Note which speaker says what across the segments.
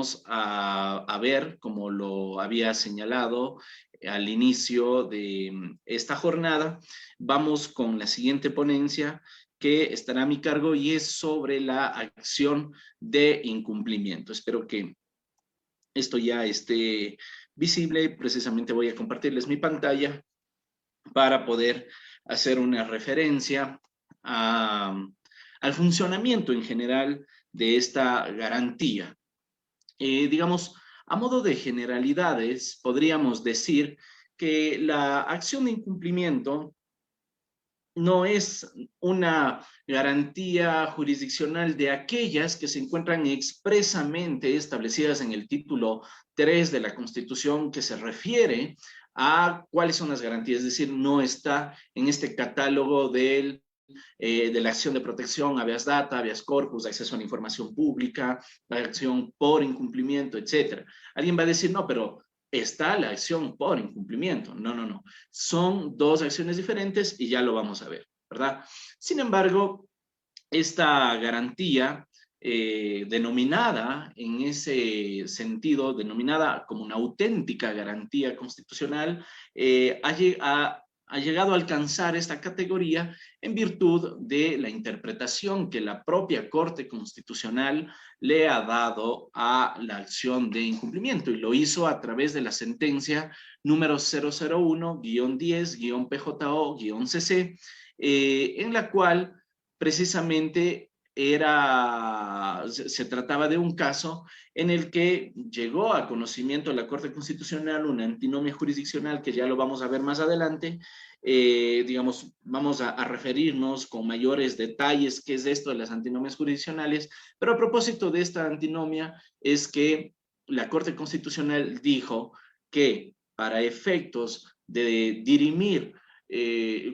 Speaker 1: vamos a ver, como lo había señalado al inicio de esta jornada, vamos con la siguiente ponencia que estará a mi cargo y es sobre la acción de incumplimiento. Espero que esto ya esté visible. Precisamente voy a compartirles mi pantalla para poder hacer una referencia al funcionamiento en general de esta garantía. Digamos, a modo de generalidades, podríamos decir que la acción de incumplimiento no es una garantía jurisdiccional de aquellas que se encuentran expresamente establecidas en el título 3 de la Constitución, que se refiere a cuáles son las garantías, es decir, no está en este catálogo de la acción de protección, habeas data, habeas corpus, acceso a la información pública, la acción por incumplimiento, etc. Alguien va a decir, no, pero está la acción por incumplimiento. No, no, no. Son dos acciones diferentes y ya lo vamos a ver, ¿verdad? Sin embargo, esta garantía denominada en ese sentido, denominada como una auténtica garantía constitucional, ha llegado a alcanzar esta categoría en virtud de la interpretación que la propia Corte Constitucional le ha dado a la acción de incumplimiento, y lo hizo a través de la sentencia número 001-10-PJO-CC, en la cual precisamente se trataba de un caso en el que llegó a conocimiento de la Corte Constitucional una antinomia jurisdiccional, que ya lo vamos a ver más adelante. Digamos, vamos a referirnos con mayores detalles qué es esto de las antinomias jurisdiccionales, pero a propósito de esta antinomia es que la Corte Constitucional dijo que para efectos de dirimir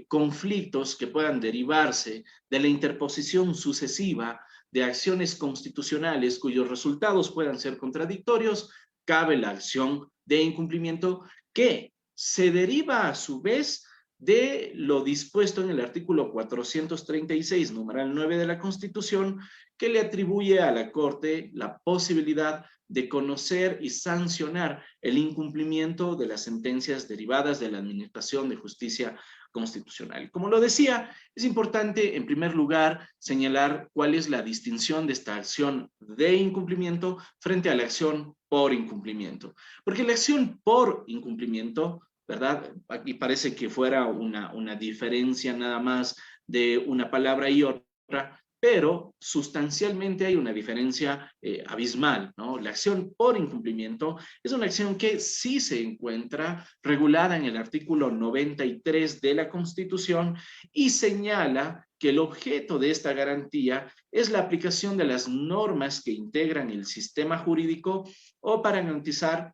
Speaker 1: conflictos que puedan derivarse de la interposición sucesiva de acciones constitucionales cuyos resultados puedan ser contradictorios, cabe la acción de incumplimiento, que se deriva a su vez de lo dispuesto en el artículo 436, numeral 9 de la Constitución, que le atribuye a la Corte la posibilidad de conocer y sancionar el incumplimiento de las sentencias derivadas de la Administración de Justicia Constitucional. Como lo decía, es importante, en primer lugar, señalar cuál es la distinción de esta acción de incumplimiento frente a la acción por incumplimiento. Porque la acción por incumplimiento, ¿verdad? Aquí parece que fuera una diferencia nada más de una palabra y otra, pero sustancialmente hay una diferencia abismal, ¿no? La acción por incumplimiento es una acción que sí se encuentra regulada en el artículo 93 de la Constitución y señala que el objeto de esta garantía es la aplicación de las normas que integran el sistema jurídico o para garantizar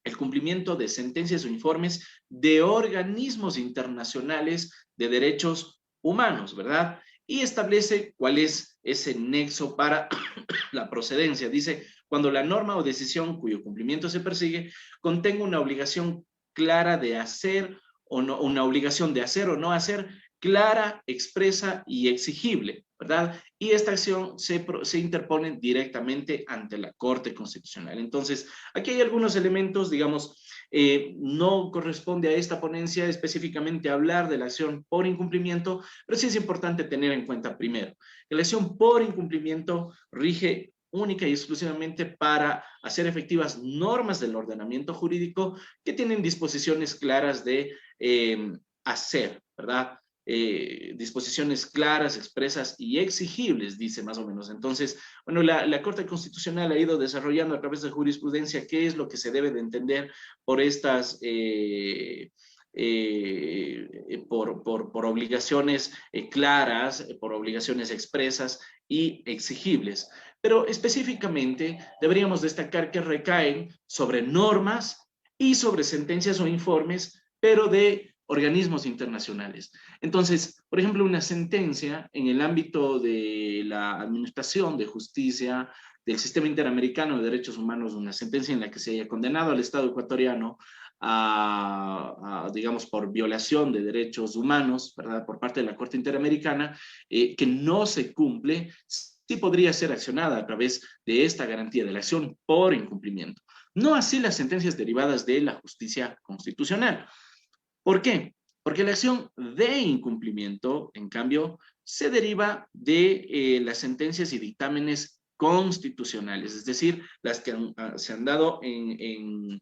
Speaker 1: el cumplimiento de sentencias o informes de organismos internacionales de derechos humanos, ¿verdad? Y establece cuál es ese nexo para la procedencia. Dice, cuando la norma o decisión cuyo cumplimiento se persigue contenga una obligación clara de hacer o no, una obligación de hacer o no hacer, clara, expresa y exigible, ¿verdad? Y esta acción se interpone directamente ante la Corte Constitucional. Entonces, aquí hay algunos elementos, digamos, no corresponde a esta ponencia específicamente hablar de la acción por incumplimiento, pero sí es importante tener en cuenta primero que la acción por incumplimiento rige única y exclusivamente para hacer efectivas normas del ordenamiento jurídico que tienen disposiciones claras de hacer, ¿verdad? Disposiciones claras, expresas y exigibles, dice más o menos. Entonces, bueno, la Corte Constitucional ha ido desarrollando a través de jurisprudencia qué es lo que se debe de entender por estas por obligaciones claras, por obligaciones expresas y exigibles. Pero específicamente deberíamos destacar que recaen sobre normas y sobre sentencias o informes, pero de organismos internacionales. Entonces, por ejemplo, una sentencia en el ámbito de la administración de justicia del Sistema Interamericano de Derechos Humanos, una sentencia en la que se haya condenado al Estado ecuatoriano digamos, por violación de derechos humanos, ¿verdad?, por parte de la Corte Interamericana, que no se cumple, sí podría ser accionada a través de esta garantía de la acción por incumplimiento. No así las sentencias derivadas de la justicia constitucional. ¿Por qué? Porque la acción de incumplimiento, en cambio, se deriva de las sentencias y dictámenes constitucionales, es decir, las que se han dado en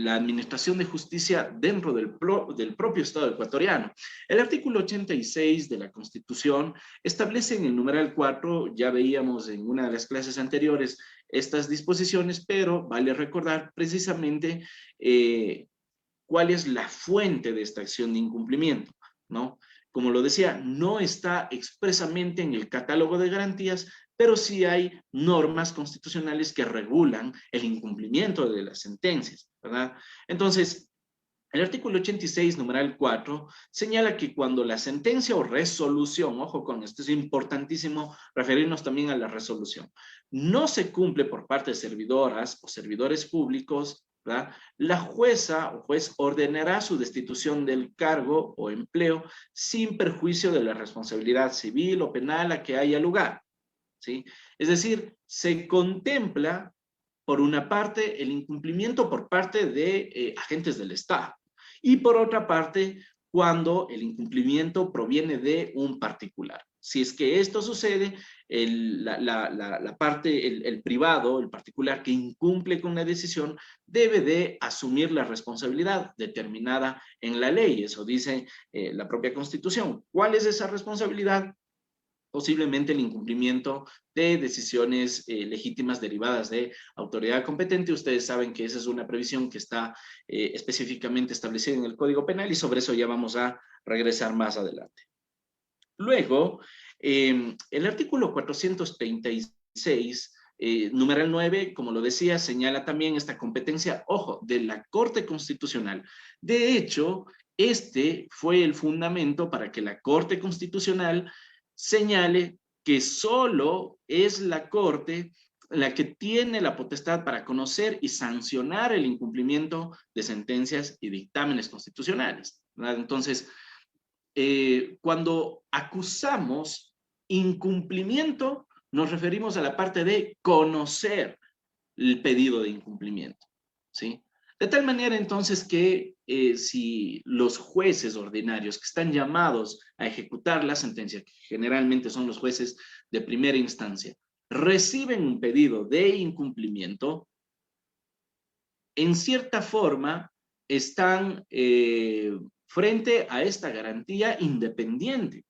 Speaker 1: la administración de justicia dentro del propio Estado ecuatoriano. El artículo 86 de la Constitución establece en el numeral 4, ya veíamos en una de las clases anteriores estas disposiciones, pero vale recordar precisamente cuál es la fuente de esta acción de incumplimiento, ¿no? Como lo decía, no está expresamente en el catálogo de garantías, pero sí hay normas constitucionales que regulan el incumplimiento de las sentencias, ¿verdad? Entonces, el artículo 86, numeral 4, señala que cuando la sentencia o resolución, ojo con esto, es importantísimo referirnos también a la resolución, no se cumple por parte de servidoras o servidores públicos, ¿verdad? La jueza o juez ordenará su destitución del cargo o empleo sin perjuicio de la responsabilidad civil o penal a que haya lugar, ¿sí? Es decir, se contempla por una parte el incumplimiento por parte de agentes del Estado y por otra parte cuando el incumplimiento proviene de un particular. Si es que esto sucede, la parte, el privado, el particular que incumple con la decisión, debe de asumir la responsabilidad determinada en la ley. Eso dice la propia Constitución. ¿Cuál es esa responsabilidad? Posiblemente el incumplimiento de decisiones legítimas derivadas de autoridad competente. Ustedes saben que esa es una previsión que está específicamente establecida en el Código Penal y sobre eso ya vamos a regresar más adelante. Luego, el artículo 436, numeral 9, como lo decía, señala también esta competencia, ojo, de la Corte Constitucional. De hecho, este fue el fundamento para que la Corte Constitucional señale que solo es la Corte la que tiene la potestad para conocer y sancionar el incumplimiento de sentencias y dictámenes constitucionales, ¿verdad? Entonces, cuando acusamos incumplimiento, nos referimos a la parte de conocer el pedido de incumplimiento, ¿sí? De tal manera entonces que si los jueces ordinarios que están llamados a ejecutar la sentencia, que generalmente son los jueces de primera instancia, reciben un pedido de incumplimiento, en cierta forma están frente a esta garantía independiente.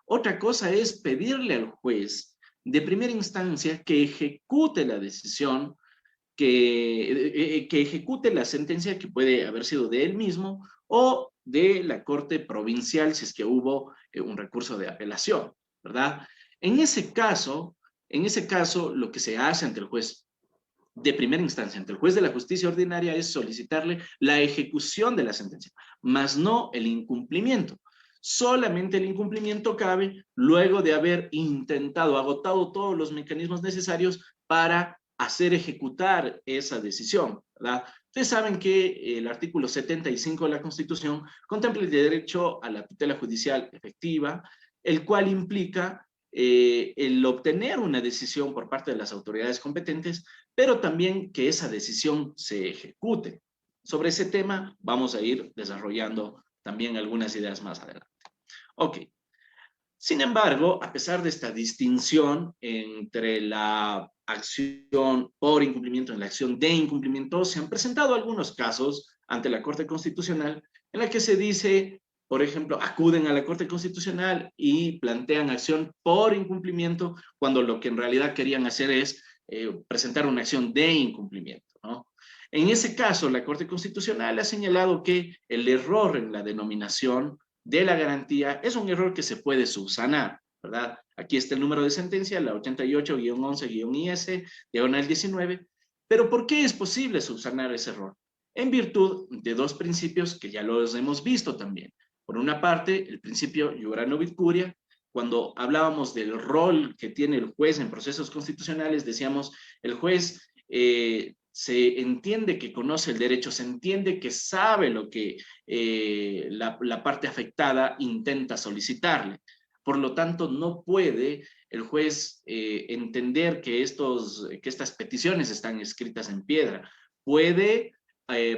Speaker 1: Otra cosa es pedirle al juez de primera instancia que ejecute la decisión, que ejecute la sentencia que puede haber sido de él mismo o de la Corte Provincial si es que hubo un recurso de apelación, ¿verdad? En ese caso, lo que se hace ante el juez de primera instancia, ante el juez de la justicia ordinaria, es solicitarle la ejecución de la sentencia, más no el incumplimiento. Solamente el incumplimiento cabe luego de haber intentado, agotado todos los mecanismos necesarios para hacer ejecutar esa decisión, ¿verdad? Ustedes saben que el artículo 75 de la Constitución contempla el derecho a la tutela judicial efectiva, el cual implica el obtener una decisión por parte de las autoridades competentes, pero también que esa decisión se ejecute. Sobre ese tema vamos a ir desarrollando también algunas ideas más adelante. Ok. Sin embargo, a pesar de esta distinción entre la acción por incumplimiento y la acción de incumplimiento, se han presentado algunos casos ante la Corte Constitucional en la que se dice, por ejemplo, acuden a la Corte Constitucional y plantean acción por incumplimiento cuando lo que en realidad querían hacer es presentar una acción de incumplimiento, ¿no? En ese caso, la Corte Constitucional ha señalado que el error en la denominación de la garantía es un error que se puede subsanar, ¿verdad? Aquí está el número de sentencia, la 88-11-IS, diagonal 19. Pero ¿por qué es posible subsanar ese error? En virtud de dos principios que ya los hemos visto también. Por una parte, el principio iura novit curia. Cuando hablábamos del rol que tiene el juez en procesos constitucionales, decíamos, el juez se entiende que conoce el derecho, se entiende que sabe lo que la parte afectada intenta solicitarle. Por lo tanto, no puede el juez entender que estas peticiones están escritas en piedra, puede,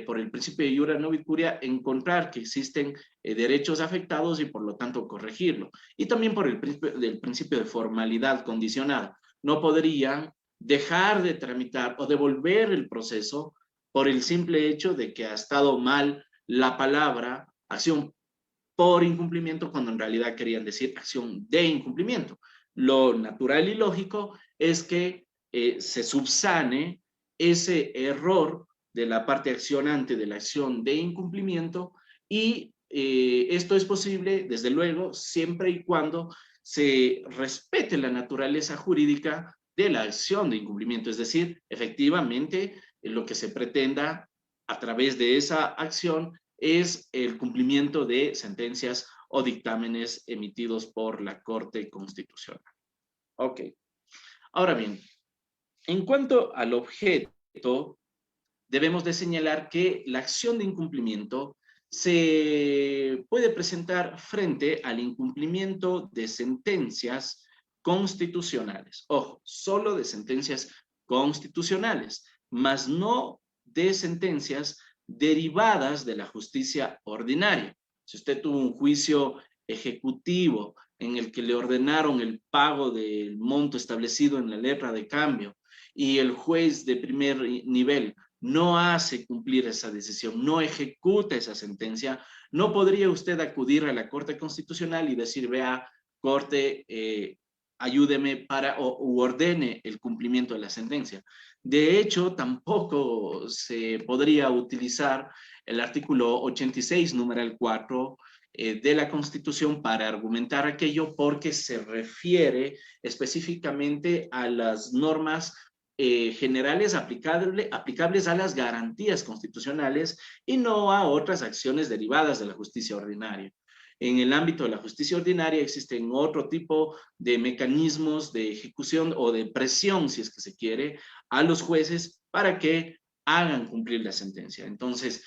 Speaker 1: por el principio de iura novit curia, encontrar que existen derechos afectados y por lo tanto corregirlo. Y también por el principio de formalidad condicionada. No podría dejar de tramitar o devolver el proceso por el simple hecho de que ha estado mal la palabra acción por incumplimiento cuando en realidad querían decir acción de incumplimiento. Lo natural y lógico es que se subsane ese error de la parte accionante de la acción de incumplimiento y esto es posible, desde luego, siempre y cuando se respete la naturaleza jurídica de la acción de incumplimiento, es decir, efectivamente, lo que se pretenda a través de esa acción es el cumplimiento de sentencias o dictámenes emitidos por la Corte Constitucional. Ok. Ahora bien, en cuanto al objeto, debemos de señalar que la acción de incumplimiento se puede presentar frente al incumplimiento de sentencias constitucionales. Ojo, solo de sentencias constitucionales, mas no de sentencias derivadas de la justicia ordinaria. Si usted tuvo un juicio ejecutivo en el que le ordenaron el pago del monto establecido en la letra de cambio y el juez de primer nivel no hace cumplir esa decisión, no ejecuta esa sentencia, no podría usted acudir a la Corte Constitucional y decir, vea, Corte, ayúdeme para o ordene el cumplimiento de la sentencia. De hecho, tampoco se podría utilizar el artículo 86, numeral 4 de la Constitución para argumentar aquello porque se refiere específicamente a las normas generales aplicables a las garantías constitucionales y no a otras acciones derivadas de la justicia ordinaria. En el ámbito de la justicia ordinaria existen otro tipo de mecanismos de ejecución o de presión, si es que se quiere, a los jueces para que hagan cumplir la sentencia. Entonces,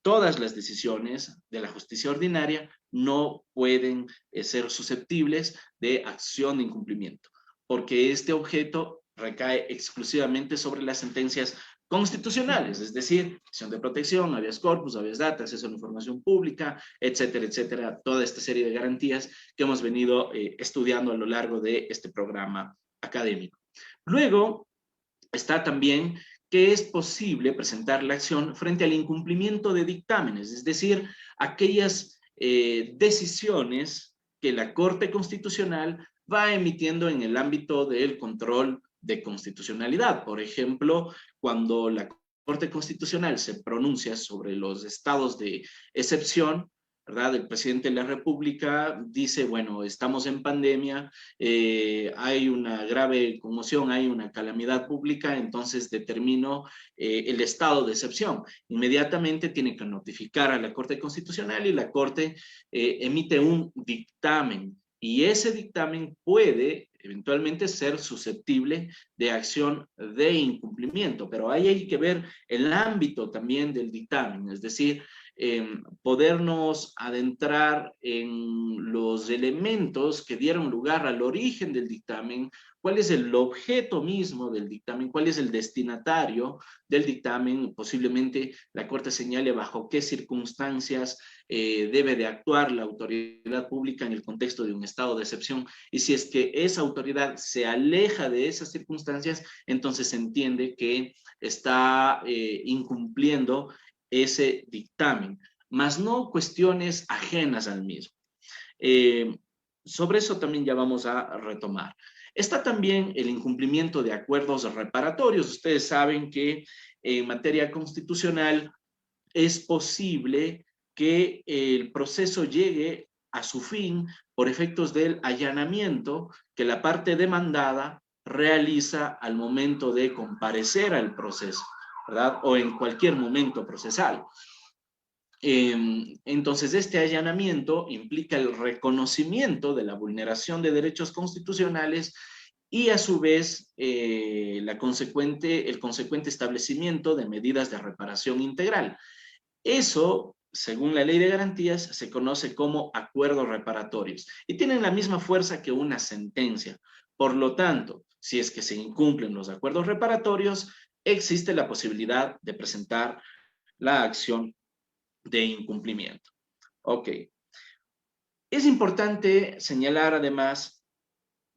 Speaker 1: todas las decisiones de la justicia ordinaria no pueden ser susceptibles de acción de incumplimiento, porque este objeto recae exclusivamente sobre las sentencias constitucionales, es decir, acción de protección, habeas corpus, habeas data, acceso a la información pública, etcétera, etcétera, toda esta serie de garantías que hemos venido estudiando a lo largo de este programa académico. Luego está también que es posible presentar la acción frente al incumplimiento de dictámenes, es decir, aquellas decisiones que la Corte Constitucional va emitiendo en el ámbito del control de constitucionalidad. Por ejemplo, cuando la Corte Constitucional se pronuncia sobre los estados de excepción, ¿verdad? El presidente de la República dice, bueno, estamos en pandemia, hay una grave conmoción, hay una calamidad pública, entonces determino el estado de excepción. Inmediatamente tiene que notificar a la Corte Constitucional y la Corte emite un dictamen. Y ese dictamen puede eventualmente ser susceptible de acción de incumplimiento, pero ahí hay que ver el ámbito también del dictamen, es decir, podernos adentrar en los elementos que dieron lugar al origen del dictamen, cuál es el objeto mismo del dictamen, cuál es el destinatario del dictamen, posiblemente la Corte señale bajo qué circunstancias debe de actuar la autoridad pública en el contexto de un estado de excepción, y si es que esa autoridad se aleja de esas circunstancias, entonces se entiende que está incumpliendo ese dictamen, más no cuestiones ajenas al mismo. Sobre eso también ya vamos a retomar. Está también el incumplimiento de acuerdos reparatorios. Ustedes saben que en materia constitucional es posible que el proceso llegue a su fin por efectos del allanamiento que la parte demandada realiza al momento de comparecer al proceso, ¿verdad? O en cualquier momento procesal. Entonces, este allanamiento implica el reconocimiento de la vulneración de derechos constitucionales y a su vez el consecuente establecimiento de medidas de reparación integral. Eso según la ley de garantías, se conoce como acuerdos reparatorios y tienen la misma fuerza que una sentencia. Por lo tanto, si es que se incumplen los acuerdos reparatorios, existe la posibilidad de presentar la acción de incumplimiento. Ok. Es importante señalar además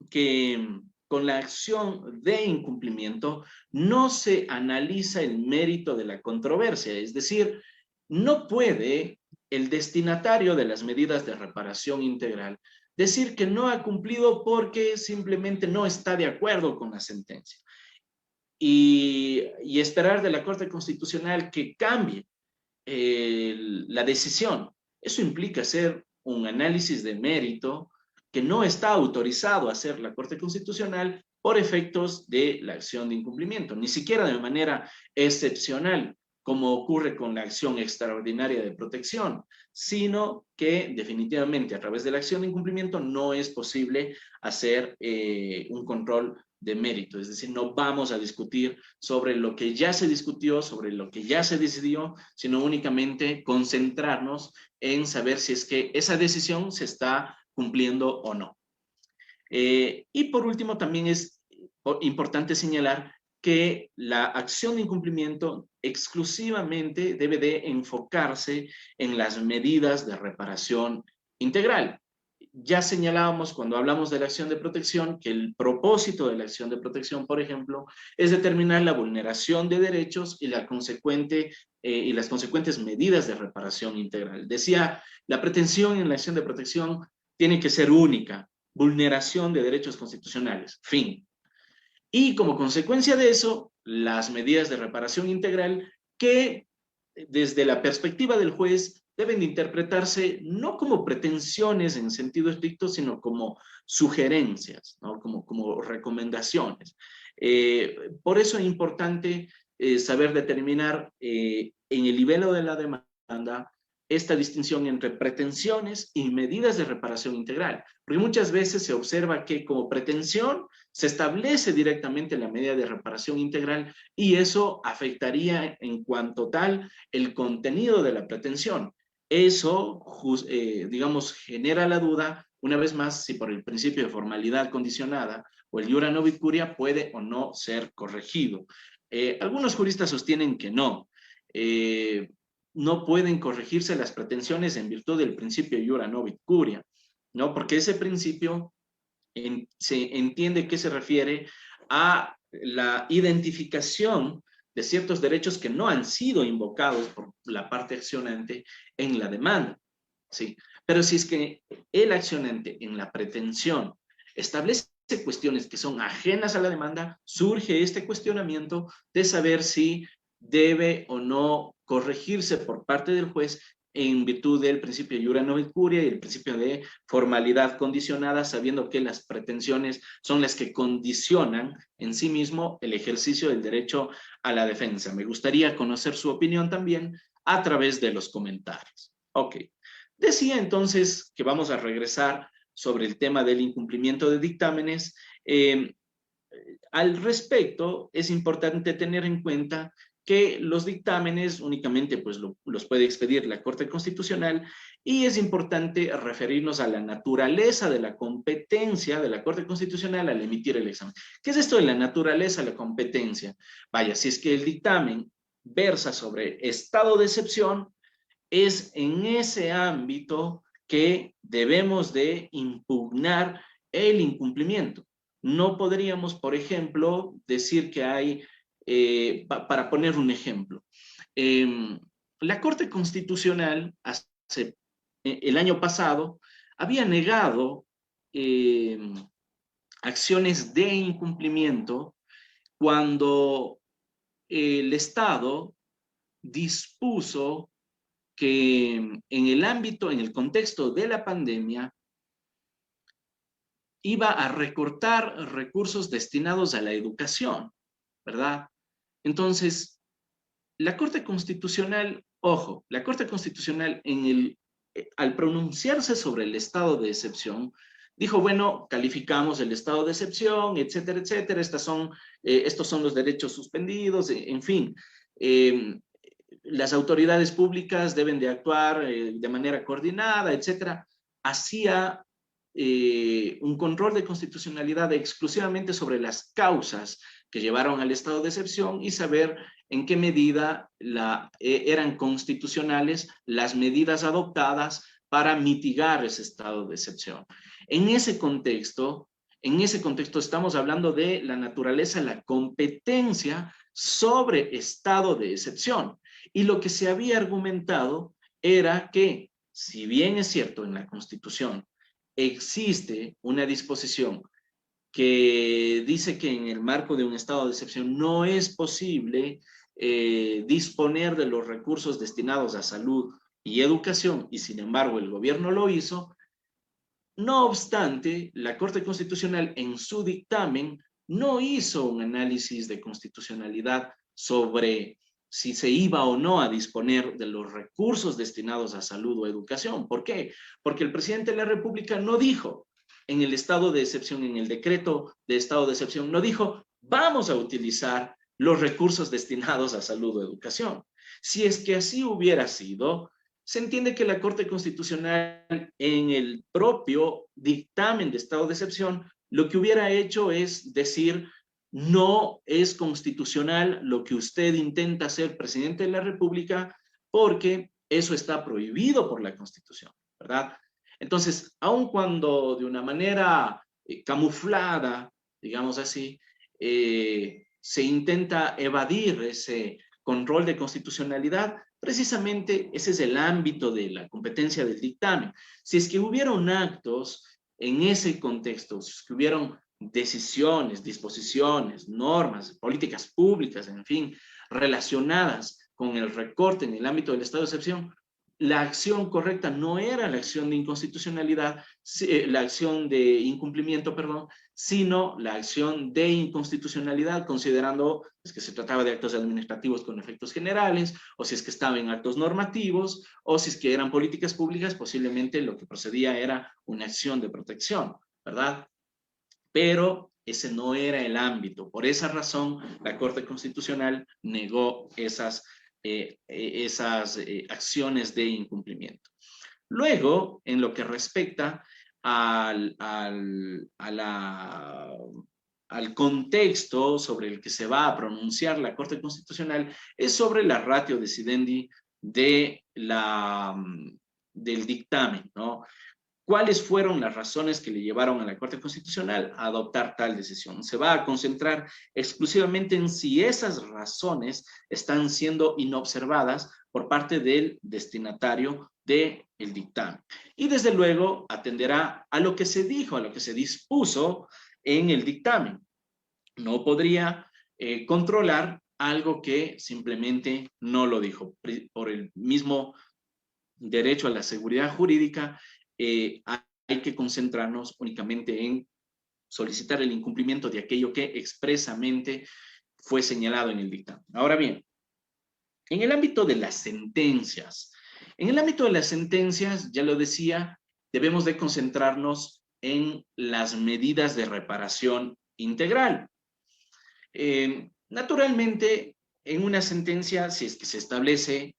Speaker 1: que con la acción de incumplimiento no se analiza el mérito de la controversia, es decir, no puede el destinatario de las medidas de reparación integral decir que no ha cumplido porque simplemente no está de acuerdo con la sentencia y esperar de la Corte Constitucional que cambie la decisión. Eso implica hacer un análisis de mérito que no está autorizado a hacer la Corte Constitucional por efectos de la acción de incumplimiento, ni siquiera de manera excepcional, como ocurre con la acción extraordinaria de protección, sino que definitivamente a través de la acción de incumplimiento no es posible hacer un control de mérito, es decir, no vamos a discutir sobre lo que ya se discutió, sobre lo que ya se decidió, sino únicamente concentrarnos en saber si es que esa decisión se está cumpliendo o no. Y por último, también es importante señalar que la acción de incumplimiento exclusivamente debe de enfocarse en las medidas de reparación integral. Ya señalábamos cuando hablamos de la acción de protección que el propósito de la acción de protección, por ejemplo, es determinar la vulneración de derechos y las consecuentes medidas de reparación integral. Decía, la pretensión en la acción de protección tiene que ser única, vulneración de derechos constitucionales, fin. Y como consecuencia de eso, las medidas de reparación integral que desde la perspectiva del juez deben de interpretarse no como pretensiones en sentido estricto, sino como sugerencias, ¿no? como recomendaciones. Por eso es importante saber determinar en el nivel de la demanda esta distinción entre pretensiones y medidas de reparación integral, porque muchas veces se observa que como pretensión se establece directamente la medida de reparación integral y eso afectaría en cuanto tal el contenido de la pretensión. Eso, digamos, genera la duda, una vez más, si por el principio de formalidad condicionada o el iura novit curia puede o no ser corregido. Algunos juristas sostienen que no. No pueden corregirse las pretensiones en virtud del principio iura novit curia, ¿no? Porque ese principio se entiende que se refiere a la identificación de ciertos derechos que no han sido invocados por la parte accionante en la demanda, ¿sí? Pero si es que el accionante en la pretensión establece cuestiones que son ajenas a la demanda, surge este cuestionamiento de saber si debe o no corregirse por parte del juez en virtud del principio de iura novit curia y el principio de formalidad condicionada, sabiendo que las pretensiones son las que condicionan en sí mismo el ejercicio del derecho a la defensa. Me gustaría conocer su opinión también a través de los comentarios. Ok. Decía entonces que vamos a regresar sobre el tema del incumplimiento de dictámenes. Al respecto, es importante tener en cuenta que los dictámenes únicamente pues, los puede expedir la Corte Constitucional y es importante referirnos a la naturaleza de la competencia de la Corte Constitucional al emitir el examen. ¿Qué es esto de la naturaleza de la competencia? Vaya, si es que el dictamen versa sobre estado de excepción, es en ese ámbito que debemos de impugnar el incumplimiento. No podríamos, por ejemplo, decir que hay, para poner un ejemplo, la Corte Constitucional el año pasado había negado acciones de incumplimiento cuando el Estado dispuso que en el ámbito, en el contexto de la pandemia, iba a recortar recursos destinados a la educación, ¿verdad? Entonces, la Corte Constitucional, ojo, la Corte Constitucional al pronunciarse sobre el estado de excepción, dijo, bueno, calificamos el estado de excepción, etcétera, etcétera, estos son los derechos suspendidos, en fin. las autoridades públicas deben de actuar de manera coordinada, etcétera. Hacía un control de constitucionalidad exclusivamente sobre las causas que llevaron al estado de excepción y saber en qué medida eran constitucionales las medidas adoptadas para mitigar ese estado de excepción. En ese contexto estamos hablando de la naturaleza, la competencia sobre estado de excepción. Y lo que se había argumentado era que, si bien es cierto en la Constitución existe una disposición que dice que en el marco de un estado de excepción no es posible disponer de los recursos destinados a salud y educación, y sin embargo el gobierno lo hizo. No obstante, la Corte Constitucional en su dictamen no hizo un análisis de constitucionalidad sobre si se iba o no a disponer de los recursos destinados a salud o educación. ¿Por qué? Porque el presidente de la República no dijo en el estado de excepción, en el decreto de estado de excepción, no dijo, vamos a utilizar los recursos destinados a salud o educación. Si es que así hubiera sido, se entiende que la Corte Constitucional en el propio dictamen de estado de excepción lo que hubiera hecho es decir, no es constitucional lo que usted intenta ser presidente de la República porque eso está prohibido por la Constitución, ¿verdad? Entonces, aun cuando de una manera camuflada, digamos así, se intenta evadir ese control de constitucionalidad, precisamente ese es el ámbito de la competencia del dictamen. Si es que hubieron actos en ese contexto, si es que hubieron decisiones, disposiciones, normas, políticas públicas, en fin, relacionadas con el recorte en el ámbito del estado de excepción, la acción correcta no era la acción de inconstitucionalidad, la acción de incumplimiento, perdón, sino la acción de inconstitucionalidad, considerando pues, que se trataba de actos administrativos con efectos generales, o si es que estaba en actos normativos, o si es que eran políticas públicas, posiblemente lo que procedía era una acción de protección, ¿verdad? Pero ese no era el ámbito. Por esa razón, la Corte Constitucional negó esas acciones de incumplimiento. Luego, en lo que respecta al contexto sobre el que se va a pronunciar la Corte Constitucional, es sobre la ratio decidendi del dictamen, ¿no? ¿Cuáles fueron las razones que le llevaron a la Corte Constitucional a adoptar tal decisión? Se va a concentrar exclusivamente en si esas razones están siendo inobservadas por parte del destinatario del dictamen. Y desde luego atenderá a lo que se dijo, a lo que se dispuso en el dictamen. No podría controlar algo que simplemente no lo dijo. Por el mismo derecho a la seguridad jurídica, hay que concentrarnos únicamente en solicitar el incumplimiento de aquello que expresamente fue señalado en el dictamen. Ahora bien, en el ámbito de las sentencias, ya lo decía, debemos de concentrarnos en las medidas de reparación integral. Naturalmente, en una sentencia, si es que se establece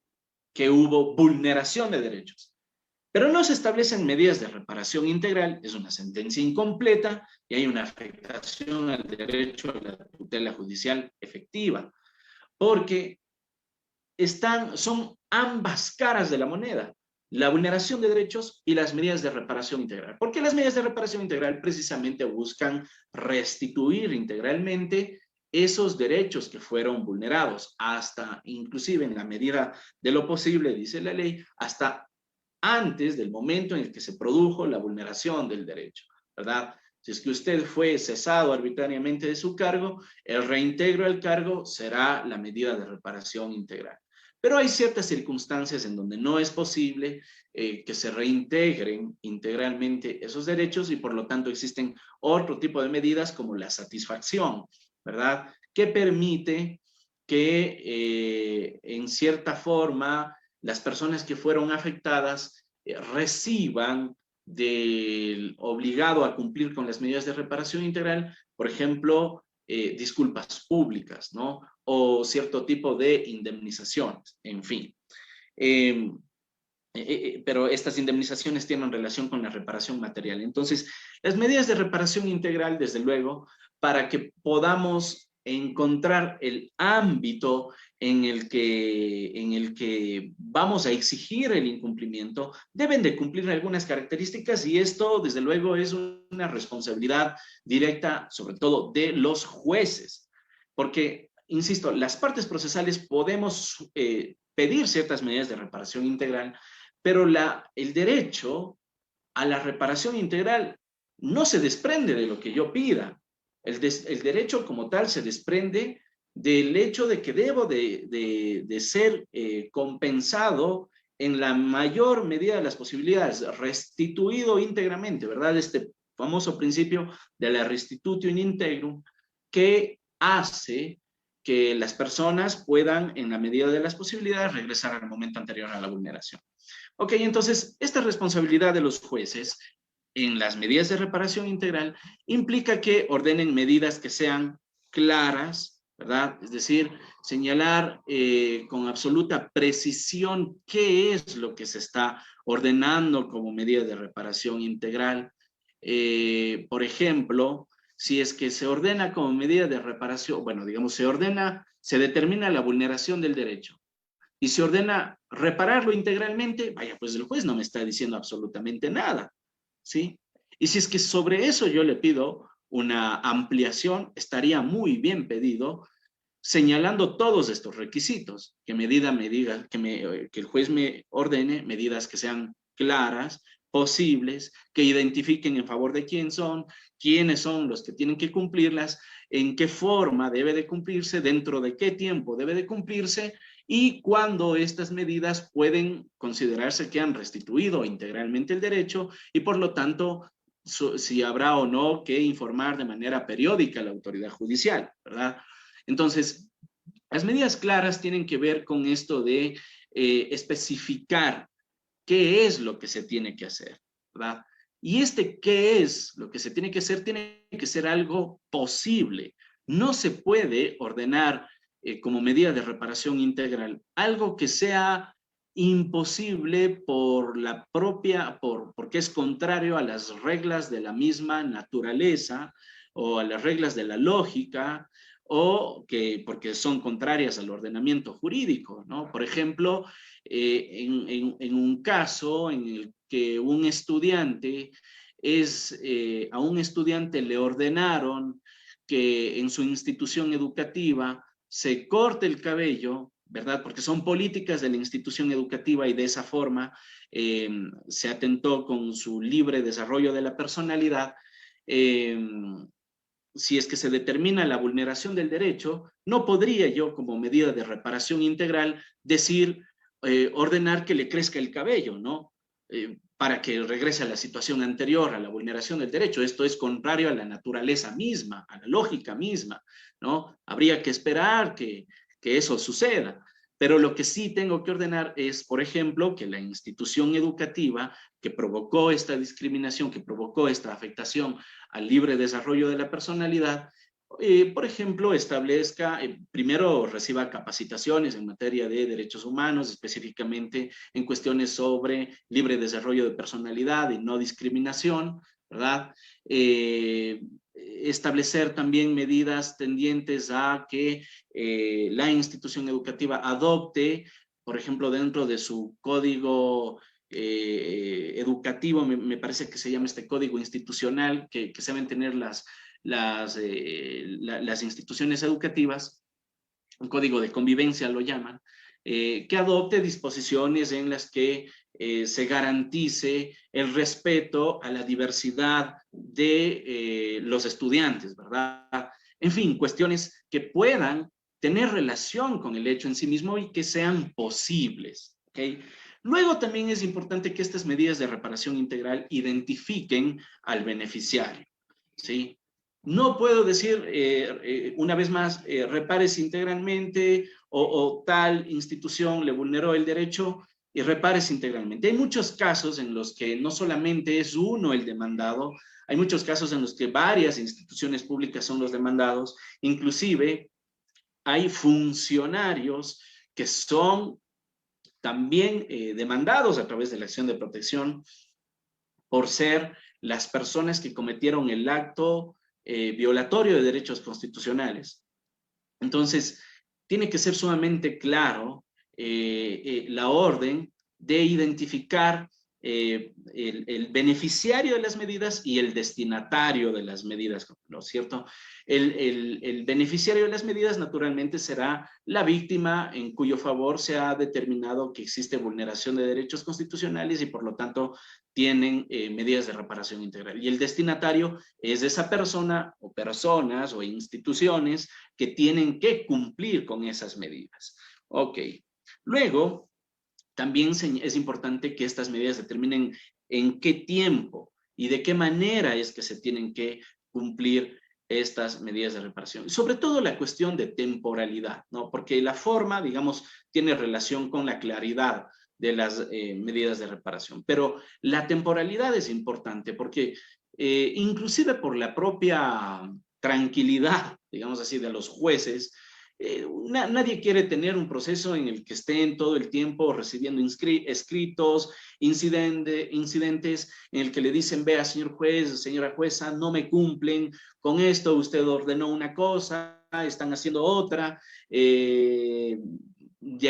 Speaker 1: que hubo vulneración de derechos, pero no se establecen medidas de reparación integral, es una sentencia incompleta y hay una afectación al derecho a la tutela judicial efectiva, porque son ambas caras de la moneda, la vulneración de derechos y las medidas de reparación integral. ¿Por qué las medidas de reparación integral? Precisamente buscan restituir integralmente esos derechos que fueron vulnerados, hasta inclusive en la medida de lo posible, dice la ley, hasta antes del momento en el que se produjo la vulneración del derecho, ¿verdad? Si es que usted fue cesado arbitrariamente de su cargo, el reintegro al cargo será la medida de reparación integral. Pero hay ciertas circunstancias en donde no es posible que se reintegren integralmente esos derechos y por lo tanto existen otro tipo de medidas como la satisfacción, ¿verdad? Que permite que en cierta forma las personas que fueron afectadas reciban del obligado a cumplir con las medidas de reparación integral, por ejemplo, disculpas públicas, ¿no? o cierto tipo de indemnizaciones, en fin. Eh, pero estas indemnizaciones tienen relación con la reparación material. Entonces, las medidas de reparación integral, desde luego, para que podamos encontrar el ámbito en el que vamos a exigir el incumplimiento, deben de cumplir algunas características y esto, desde luego, es una responsabilidad directa, sobre todo, de los jueces. Porque, insisto, las partes procesales podemos pedir ciertas medidas de reparación integral, pero el derecho a la reparación integral no se desprende de lo que yo pida. El derecho como tal se desprende del hecho de que debo de ser compensado en la mayor medida de las posibilidades, restituido íntegramente, ¿verdad? Este famoso principio de la restitutio in integrum, que hace que las personas puedan, en la medida de las posibilidades, regresar al momento anterior a la vulneración. Ok, entonces, esta responsabilidad de los jueces en las medidas de reparación integral implica que ordenen medidas que sean claras, ¿verdad? Es decir, señalar con absoluta precisión qué es lo que se está ordenando como medida de reparación integral. Por ejemplo, si es que se ordena como medida de reparación, bueno, digamos, se determina la vulneración del derecho y se ordena repararlo integralmente, vaya, pues el juez no me está diciendo absolutamente nada, ¿sí? Y si es que sobre eso yo le pido una ampliación, estaría muy bien pedido, señalando todos estos requisitos, que medida me diga, que el juez me ordene medidas que sean claras, posibles, que identifiquen en favor de quiénes son los que tienen que cumplirlas, en qué forma debe de cumplirse, dentro de qué tiempo debe de cumplirse y cuándo estas medidas pueden considerarse que han restituido integralmente el derecho y por lo tanto si habrá o no que informar de manera periódica a la autoridad judicial, ¿verdad? Entonces, las medidas claras tienen que ver con esto de especificar qué es lo que se tiene que hacer, ¿verdad? Y qué es lo que se tiene que hacer tiene que ser algo posible. No se puede ordenar como medida de reparación integral algo que sea imposible porque es contrario a las reglas de la misma naturaleza o a las reglas de la lógica porque son contrarias al ordenamiento jurídico, ¿no? Por ejemplo, en un caso en el que a un estudiante le ordenaron que en su institución educativa se corte el cabello, ¿verdad? Porque son políticas de la institución educativa y de esa forma se atentó con su libre desarrollo de la personalidad. Si es que se determina la vulneración del derecho, no podría yo, como medida de reparación integral, ordenar que le crezca el cabello, ¿no? Para que regrese a la situación anterior a la vulneración del derecho. Esto es contrario a la naturaleza misma, a la lógica misma, ¿no? Habría que esperar que eso suceda. Pero lo que sí tengo que ordenar es, por ejemplo, que la institución educativa que provocó esta discriminación, que provocó esta afectación al libre desarrollo de la personalidad, por ejemplo, primero reciba capacitaciones en materia de derechos humanos, específicamente en cuestiones sobre libre desarrollo de personalidad y no discriminación, ¿verdad? Establecer también medidas tendientes a que la institución educativa adopte, por ejemplo, dentro de su código educativo, me parece que se llama este código institucional que se deben tener las instituciones educativas, un código de convivencia lo llaman, que adopte disposiciones en las que se garantice el respeto a la diversidad de los estudiantes, ¿verdad? En fin, cuestiones que puedan tener relación con el hecho en sí mismo y que sean posibles, ¿ok? Luego también es importante que estas medidas de reparación integral identifiquen al beneficiario, ¿sí? No puedo decir, una vez más, repárese integralmente o tal institución le vulneró el derecho y repárese integralmente. Hay muchos casos en los que no solamente es uno el demandado, hay muchos casos en los que varias instituciones públicas son los demandados, inclusive hay funcionarios que son también demandados a través de la acción de protección por ser las personas que cometieron el acto violatorio de derechos constitucionales. Entonces, tiene que ser sumamente claro la orden de identificar el beneficiario de las medidas y el destinatario de las medidas, ¿no es cierto? El beneficiario de las medidas naturalmente será la víctima en cuyo favor se ha determinado que existe vulneración de derechos constitucionales y por lo tanto tienen medidas de reparación integral. Y el destinatario es esa persona o personas o instituciones que tienen que cumplir con esas medidas. Ok. Luego, también es importante que estas medidas determinen en qué tiempo y de qué manera es que se tienen que cumplir estas medidas de reparación. Sobre todo la cuestión de temporalidad, ¿no? Porque la forma, digamos, tiene relación con la claridad de las medidas de reparación. Pero la temporalidad es importante porque inclusive por la propia tranquilidad, digamos así, de los jueces, nadie quiere tener un proceso en el que estén todo el tiempo recibiendo escritos, incidentes en el que le dicen, vea, señor juez, señora jueza, no me cumplen con esto, usted ordenó una cosa, están haciendo otra. De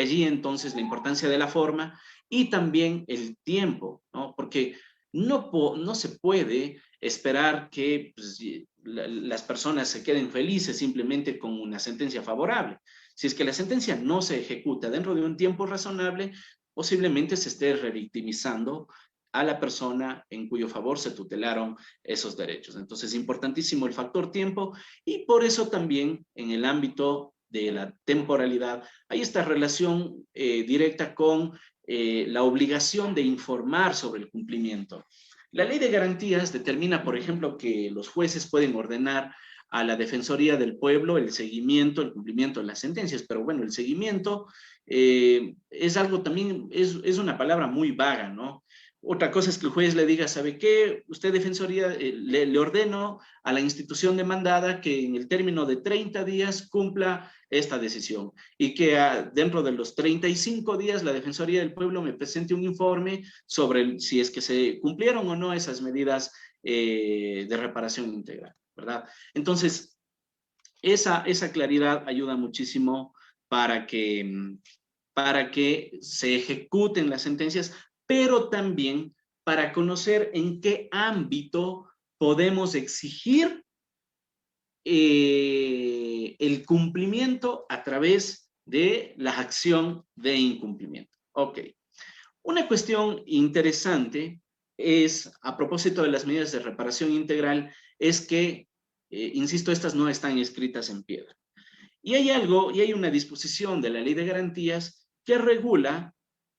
Speaker 1: allí entonces la importancia de la forma y también el tiempo, ¿no? Porque no se puede esperar que pues, las personas se queden felices simplemente con una sentencia favorable. Si es que la sentencia no se ejecuta dentro de un tiempo razonable, posiblemente se esté revictimizando a la persona en cuyo favor se tutelaron esos derechos. Entonces, es importantísimo el factor tiempo y por eso también en el ámbito de la temporalidad hay esta relación directa con la obligación de informar sobre el cumplimiento. La ley de garantías determina, por ejemplo, que los jueces pueden ordenar a la Defensoría del Pueblo el seguimiento, el cumplimiento de las sentencias, pero bueno, el seguimiento es algo también, es una palabra muy vaga, ¿no? Otra cosa es que el juez le diga, ¿sabe qué? Usted, Defensoría, le ordeno a la institución demandada que en el término de 30 días cumpla esta decisión y que dentro de los 35 días la Defensoría del Pueblo me presente un informe sobre si es que se cumplieron o no esas medidas de reparación integral, ¿verdad? Entonces, esa claridad ayuda muchísimo para que se ejecuten las sentencias, pero también para conocer en qué ámbito podemos exigir el cumplimiento a través de la acción de incumplimiento. Ok. Una cuestión interesante es, a propósito de las medidas de reparación integral, es que, insisto, estas no están escritas en piedra. Y hay una disposición de la Ley de Garantías que regula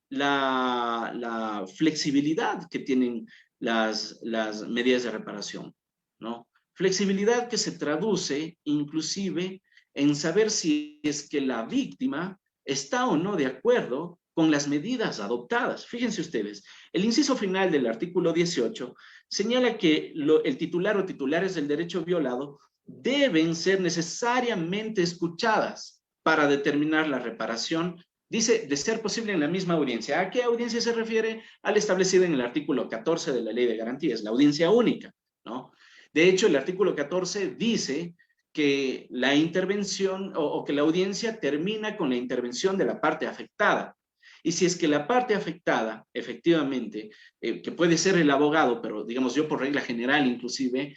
Speaker 1: la flexibilidad que tienen las medidas de reparación, ¿no? Flexibilidad que se traduce inclusive en saber si es que la víctima está o no de acuerdo con las medidas adoptadas. Fíjense ustedes, el inciso final del artículo 18 señala que el titular o titulares del derecho violado deben ser necesariamente escuchadas para determinar la reparación. Dice, de ser posible en la misma audiencia. ¿A qué audiencia se refiere? Al establecido en el artículo 14 de la Ley de Garantías, la audiencia única, ¿no? De hecho, el artículo 14 dice que la intervención o que la audiencia termina con la intervención de la parte afectada. Y si es que la parte afectada, efectivamente, que puede ser el abogado, pero digamos yo por regla general inclusive,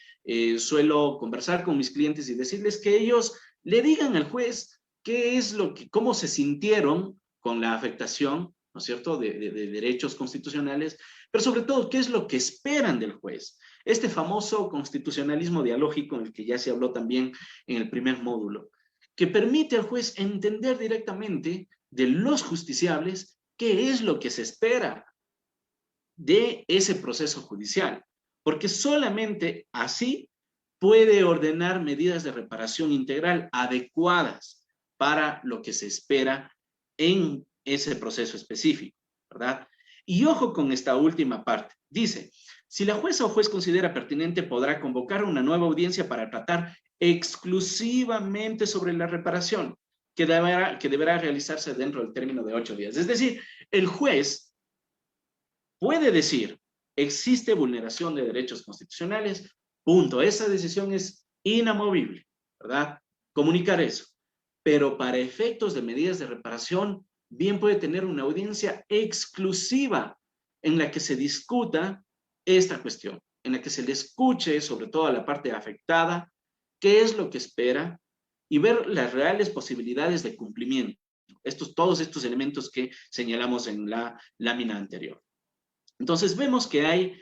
Speaker 1: suelo conversar con mis clientes y decirles que ellos le digan al juez qué es cómo se sintieron con la afectación, ¿no es cierto?, de derechos constitucionales, pero sobre todo, qué es lo que esperan del juez. Este famoso constitucionalismo dialógico, en el que ya se habló también en el primer módulo, que permite al juez entender directamente de los justiciables qué es lo que se espera de ese proceso judicial, porque solamente así puede ordenar medidas de reparación integral adecuadas para lo que se espera en ese proceso específico, ¿verdad? Y ojo con esta última parte. Dice, si la jueza o juez considera pertinente, podrá convocar una nueva audiencia para tratar exclusivamente sobre la reparación. que deberá realizarse dentro del término de 8 días. Es decir, el juez puede decir, existe vulneración de derechos constitucionales, punto. Esa decisión es inamovible, ¿verdad? Comunicar eso. Pero para efectos de medidas de reparación, bien puede tener una audiencia exclusiva en la que se discuta esta cuestión, en la que se le escuche, sobre todo a la parte afectada, qué es lo que espera y ver las reales posibilidades de cumplimiento. Todos estos elementos que señalamos en la lámina anterior. Entonces vemos que hay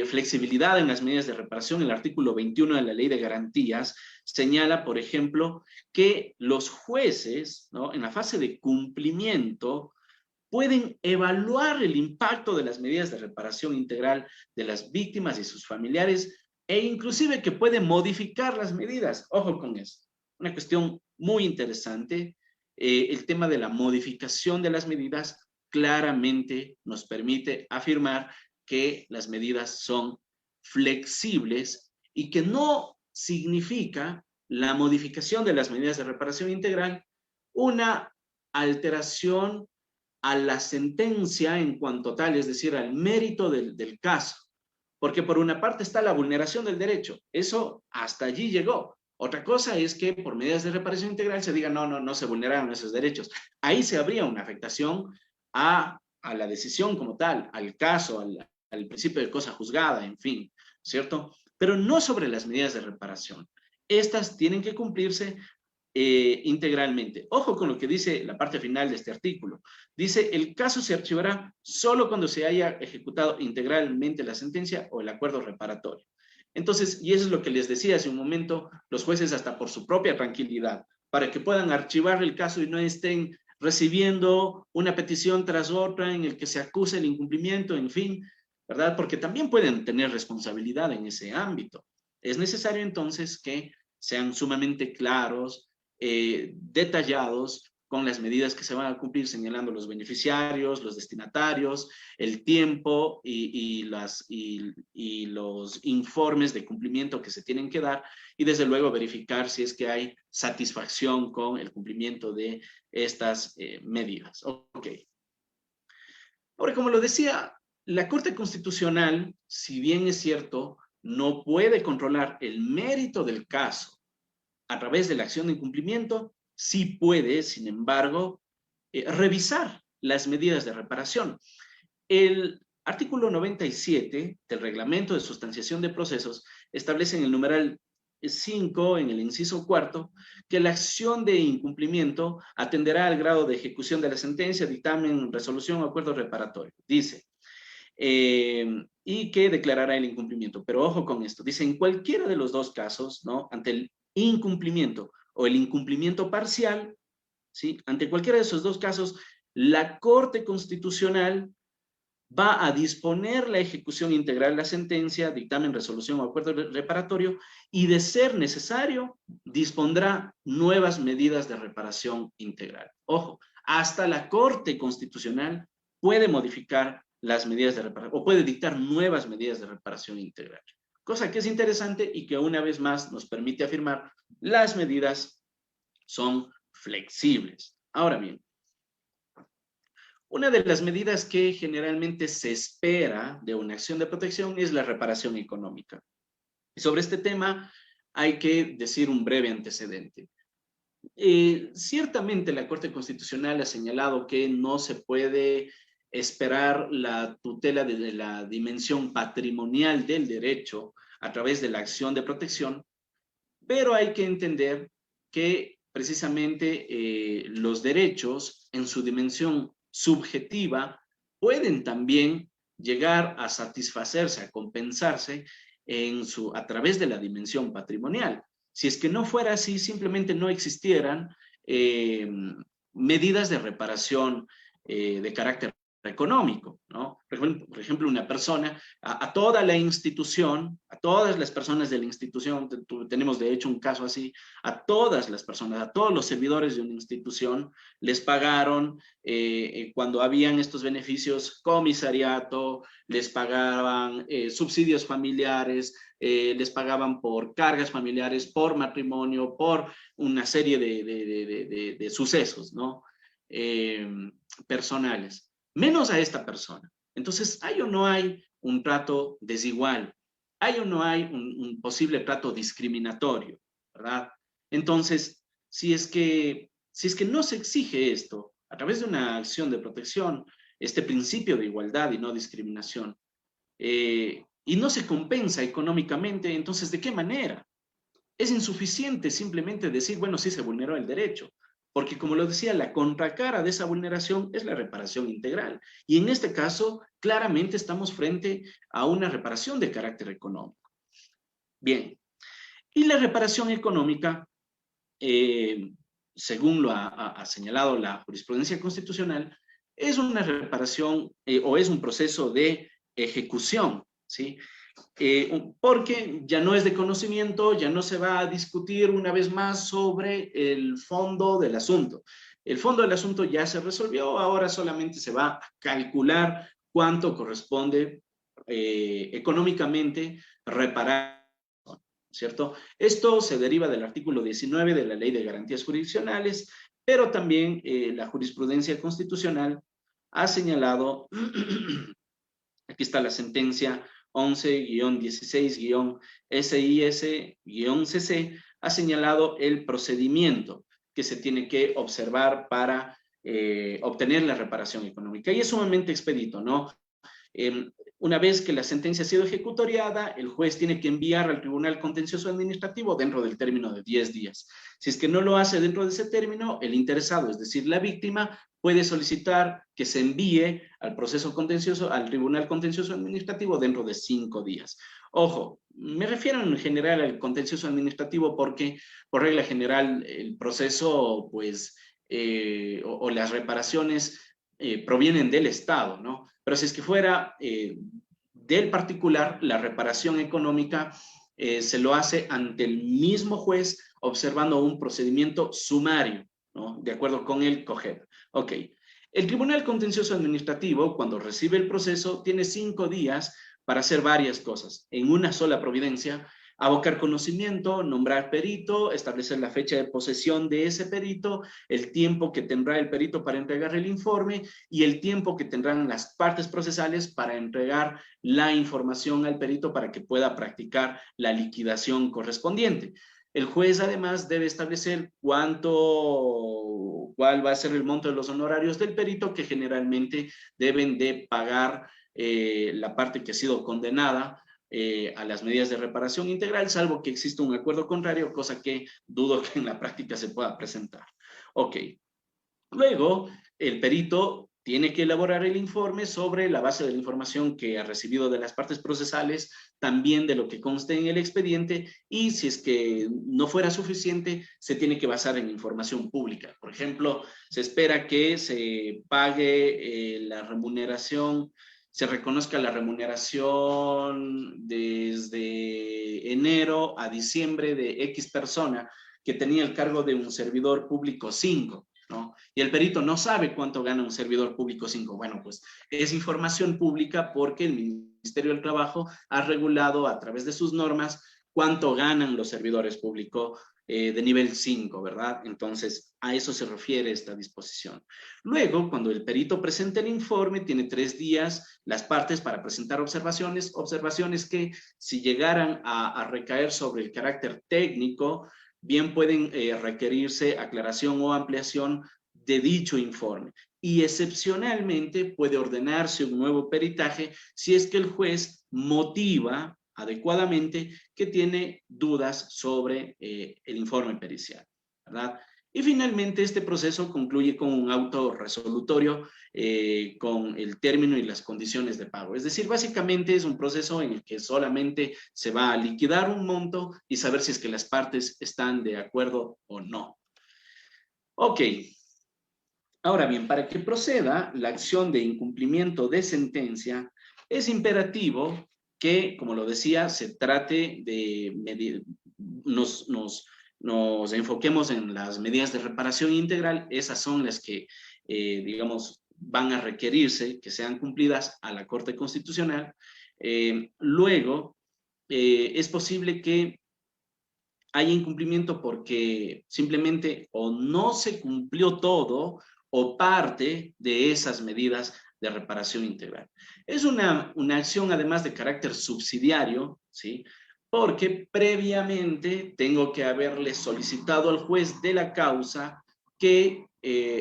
Speaker 1: flexibilidad en las medidas de reparación. El artículo 21 de la Ley de Garantías señala, por ejemplo, que los jueces, ¿no?, en la fase de cumplimiento pueden evaluar el impacto de las medidas de reparación integral de las víctimas y sus familiares e inclusive que pueden modificar las medidas. Ojo con eso. Una cuestión muy interesante. El tema de la modificación de las medidas claramente nos permite afirmar que las medidas son flexibles y que no significa la modificación de las medidas de reparación integral una alteración a la sentencia en cuanto tal, es decir, al mérito del caso. Porque por una parte está la vulneración del derecho, eso hasta allí llegó. Otra cosa es que por medidas de reparación integral se diga no se vulneraron esos derechos. Ahí se habría una afectación a la decisión como tal, al caso, al principio de cosa juzgada, en fin, ¿cierto? Pero no sobre las medidas de reparación. Estas tienen que cumplirse integralmente. Ojo con lo que dice la parte final de este artículo. Dice, el caso se archivará solo cuando se haya ejecutado integralmente la sentencia o el acuerdo reparatorio. Entonces, y eso es lo que les decía hace un momento, los jueces hasta por su propia tranquilidad, para que puedan archivar el caso y no estén recibiendo una petición tras otra en el que se acuse el incumplimiento, en fin, ¿verdad? Porque también pueden tener responsabilidad en ese ámbito. Es necesario entonces que sean sumamente claros, detallados con las medidas que se van a cumplir, señalando los beneficiarios, los destinatarios, el tiempo y los informes de cumplimiento que se tienen que dar y desde luego verificar si es que hay satisfacción con el cumplimiento de estas medidas. Ok. Ahora, como lo decía, la Corte Constitucional, si bien es cierto, no puede controlar el mérito del caso a través de la acción de incumplimiento, sí puede, sin embargo, revisar las medidas de reparación. El artículo 97 del Reglamento de Sustanciación de Procesos establece en el numeral 5, en el inciso cuarto, que la acción de incumplimiento atenderá al grado de ejecución de la sentencia, dictamen, resolución o acuerdo reparatorio. Dice, y que declarará el incumplimiento. Pero ojo con esto, dice, en cualquiera de los dos casos, ¿no?, ante el incumplimiento o el incumplimiento parcial, ¿sí?, ante cualquiera de esos dos casos, la Corte Constitucional va a disponer la ejecución integral de la sentencia, dictamen, resolución o acuerdo reparatorio, y de ser necesario, dispondrá nuevas medidas de reparación integral. Ojo, hasta la Corte Constitucional puede modificar las medidas de reparación, o puede dictar nuevas medidas de reparación integral. Cosa que es interesante y que una vez más nos permite afirmar las medidas son flexibles. Ahora bien, una de las medidas que generalmente se espera de una acción de protección es la reparación económica. Y sobre este tema hay que decir un breve antecedente. Ciertamente la Corte Constitucional ha señalado que no se puede esperar la tutela de la dimensión patrimonial del derecho a través de la acción de protección, pero hay que entender que precisamente los derechos en su dimensión subjetiva pueden también llegar a satisfacerse, a compensarse a través de la dimensión patrimonial. Si es que no fuera así, simplemente no existieran medidas de reparación de carácter económico, ¿no? por ejemplo, una persona, a toda la institución, a todas las personas de la institución, tenemos de hecho un caso así, a todas las personas, a todos los servidores de una institución, les pagaron cuando habían estos beneficios comisariato, les pagaban subsidios familiares, les pagaban por cargas familiares, por matrimonio, por una serie de sucesos, ¿no? Personales, menos a esta persona. Entonces, ¿hay o no hay un trato desigual? ¿Hay o no hay un posible trato discriminatorio? ¿Verdad? Entonces, si es que no se exige esto a través de una acción de protección, este principio de igualdad y no discriminación, y no se compensa económicamente, entonces, ¿de qué manera? Es insuficiente simplemente decir, bueno, sí se vulneró el derecho, porque como lo decía, la contracara de esa vulneración es la reparación integral. Y en este caso, claramente estamos frente a una reparación de carácter económico. Bien, y la reparación económica, según lo ha señalado la jurisprudencia constitucional, es una reparación o es un proceso de ejecución, ¿sí? Porque ya no es de conocimiento, ya no se va a discutir una vez más sobre el fondo del asunto. El fondo del asunto ya se resolvió, ahora solamente se va a calcular cuánto corresponde económicamente reparar, ¿cierto? Esto se deriva del artículo 19 de la Ley de Garantías Jurisdiccionales, pero también la jurisprudencia constitucional ha señalado, aquí está la sentencia 11-16-SIS-CC, ha señalado el procedimiento que se tiene que observar para obtener la reparación económica. Y es sumamente expedito, ¿no? Una vez que la sentencia ha sido ejecutoriada, el juez tiene que enviar al Tribunal Contencioso Administrativo dentro del término de 10 días. Si es que no lo hace dentro de ese término, el interesado, es decir, la víctima, puede solicitar que se envíe al proceso contencioso, al Tribunal Contencioso Administrativo dentro de 5 días. Ojo, me refiero en general al contencioso administrativo porque, por regla general, el proceso, pues, o las reparaciones provienen del Estado, ¿no? Pero si es que fuera del particular, la reparación económica se lo hace ante el mismo juez observando un procedimiento sumario, ¿no? De acuerdo con el COGEP. Ok. El Tribunal Contencioso Administrativo, cuando recibe el proceso, tiene 5 días para hacer varias cosas en una sola providencia: abocar conocimiento, nombrar perito, establecer la fecha de posesión de ese perito, el tiempo que tendrá el perito para entregar el informe y el tiempo que tendrán las partes procesales para entregar la información al perito para que pueda practicar la liquidación correspondiente. El juez además debe establecer cuál va a ser el monto de los honorarios del perito, que generalmente deben de pagar la parte que ha sido condenada a las medidas de reparación integral, salvo que exista un acuerdo contrario, cosa que dudo que en la práctica se pueda presentar. Ok. Luego, el perito tiene que elaborar el informe sobre la base de la información que ha recibido de las partes procesales, también de lo que conste en el expediente, y si es que no fuera suficiente, se tiene que basar en información pública. Por ejemplo, se espera que se pague la remuneración, se reconozca la remuneración desde enero a diciembre de X persona que tenía el cargo de un servidor público 5, ¿no? Y el perito no sabe cuánto gana un servidor público 5. Bueno, pues es información pública porque el Ministerio del Trabajo ha regulado a través de sus normas cuánto ganan los servidores públicos de nivel 5, ¿verdad? Entonces, a eso se refiere esta disposición. Luego, cuando el perito presenta el informe, tiene 3 días las partes para presentar observaciones que, si llegaran a recaer sobre el carácter técnico, bien pueden requerirse aclaración o ampliación de dicho informe. Y excepcionalmente puede ordenarse un nuevo peritaje si es que el juez motiva adecuadamente que tiene dudas sobre el informe pericial, ¿verdad? Y finalmente este proceso concluye con un auto resolutorio con el término y las condiciones de pago. Es decir, básicamente es un proceso en el que solamente se va a liquidar un monto y saber si es que las partes están de acuerdo o no. Ok. Ahora bien, para que proceda la acción de incumplimiento de sentencia, es imperativo que, como lo decía, se trate de medir, nos enfoquemos en las medidas de reparación integral. Esas son las que, digamos, van a requerirse que sean cumplidas a la Corte Constitucional. Luego, es posible que haya incumplimiento porque simplemente o no se cumplió todo o parte de esas medidas de reparación integral. Es una acción además de carácter subsidiario, ¿sí? Porque previamente tengo que haberle solicitado al juez de la causa que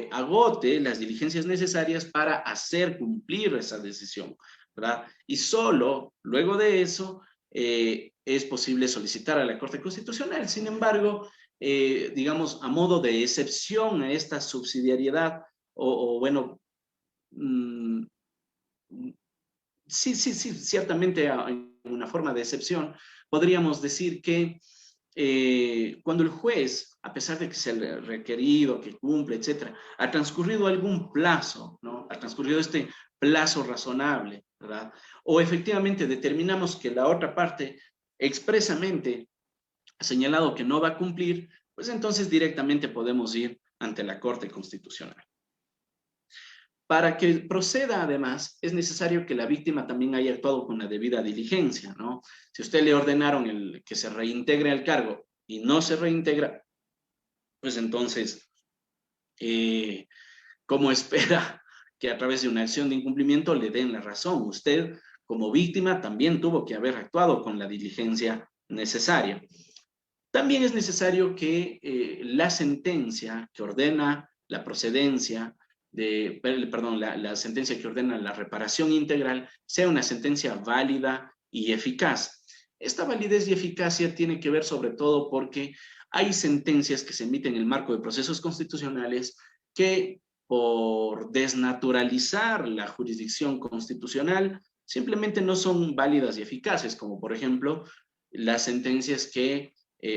Speaker 1: agote las diligencias necesarias para hacer cumplir esa decisión, ¿verdad? Y solo luego de eso es posible solicitar a la Corte Constitucional. Sin embargo, digamos, a modo de excepción a esta subsidiariedad, o bueno, mmm, sí, sí, sí, ciertamente en una forma de excepción, podríamos decir que cuando el juez, a pesar de que se le ha requerido, que cumple, etcétera, ha transcurrido algún plazo, ¿no? Ha transcurrido este plazo razonable, ¿verdad? O efectivamente determinamos que la otra parte expresamente ha señalado que no va a cumplir, pues entonces directamente podemos ir ante la Corte Constitucional. Para que proceda, además, es necesario que la víctima también haya actuado con la debida diligencia, ¿no? Si usted le ordenaron que se reintegre al cargo y no se reintegra, pues entonces, ¿cómo espera que a través de una acción de incumplimiento le den la razón? Usted, como víctima, también tuvo que haber actuado con la diligencia necesaria. También es necesario que la sentencia que ordena la procedencia la sentencia que ordena la reparación integral sea una sentencia válida y eficaz. Esta validez y eficacia tiene que ver sobre todo porque hay sentencias que se emiten en el marco de procesos constitucionales que por desnaturalizar la jurisdicción constitucional simplemente no son válidas y eficaces, como por ejemplo las sentencias que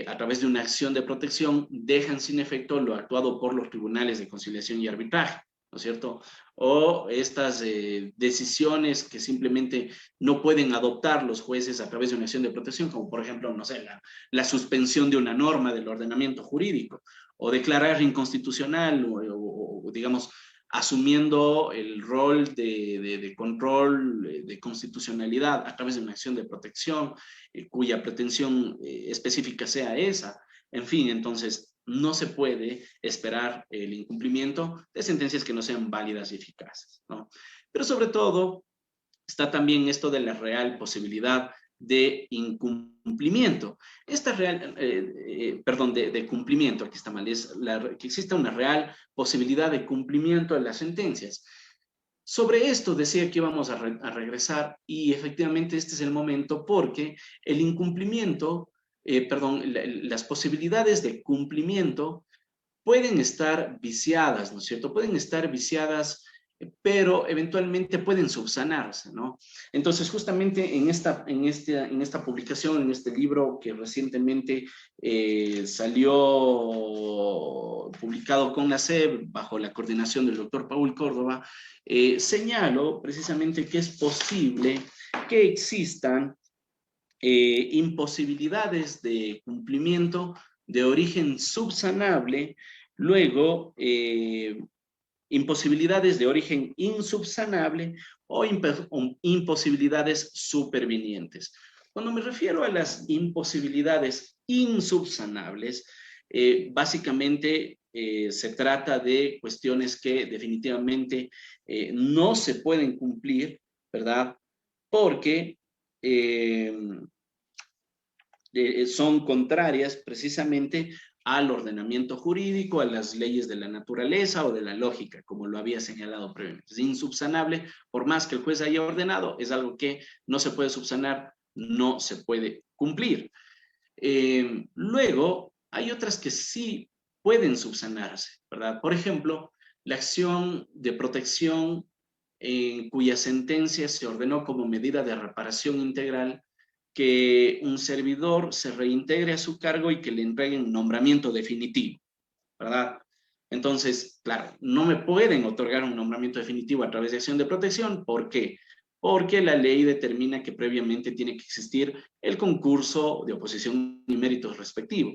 Speaker 1: a través de una acción de protección dejan sin efecto lo actuado por los tribunales de conciliación y arbitraje, ¿no es cierto? O estas decisiones que simplemente no pueden adoptar los jueces a través de una acción de protección, como por ejemplo, no sé, la suspensión de una norma del ordenamiento jurídico, o declarar inconstitucional, o digamos, asumiendo el rol de control de constitucionalidad a través de una acción de protección, cuya pretensión específica sea esa. En fin, entonces no se puede esperar el incumplimiento de sentencias que no sean válidas y eficaces, ¿no? Pero sobre todo está también esto de la real posibilidad de incumplimiento. Esta real, perdón, de cumplimiento, aquí está mal, que exista una real posibilidad de cumplimiento de las sentencias. Sobre esto decía que íbamos a regresar y efectivamente este es el momento porque el incumplimiento, las posibilidades de cumplimiento pueden estar viciadas, ¿no es cierto? Pueden estar viciadas, pero eventualmente pueden subsanarse, ¿no? Entonces, justamente en esta publicación, en este libro que recientemente salió publicado con la SEB, bajo la coordinación del doctor Paul Córdoba, señalo precisamente que es posible que existan imposibilidades de cumplimiento de origen subsanable, luego imposibilidades de origen insubsanable o imposibilidades supervinientes. Cuando me refiero a las imposibilidades insubsanables, básicamente se trata de cuestiones que definitivamente no se pueden cumplir, ¿verdad? Porque son contrarias precisamente al ordenamiento jurídico, a las leyes de la naturaleza o de la lógica, como lo había señalado previamente. Es insubsanable, por más que el juez haya ordenado, es algo que no se puede subsanar, no se puede cumplir. Luego, hay otras que sí pueden subsanarse, ¿verdad? Por ejemplo, la acción de protección en cuya sentencia se ordenó como medida de reparación integral que un servidor se reintegre a su cargo y que le entreguen nombramiento definitivo, ¿verdad? Entonces, claro, no me pueden otorgar un nombramiento definitivo a través de acción de protección. ¿Por qué? Porque la ley determina que previamente tiene que existir el concurso de oposición y méritos respectivo.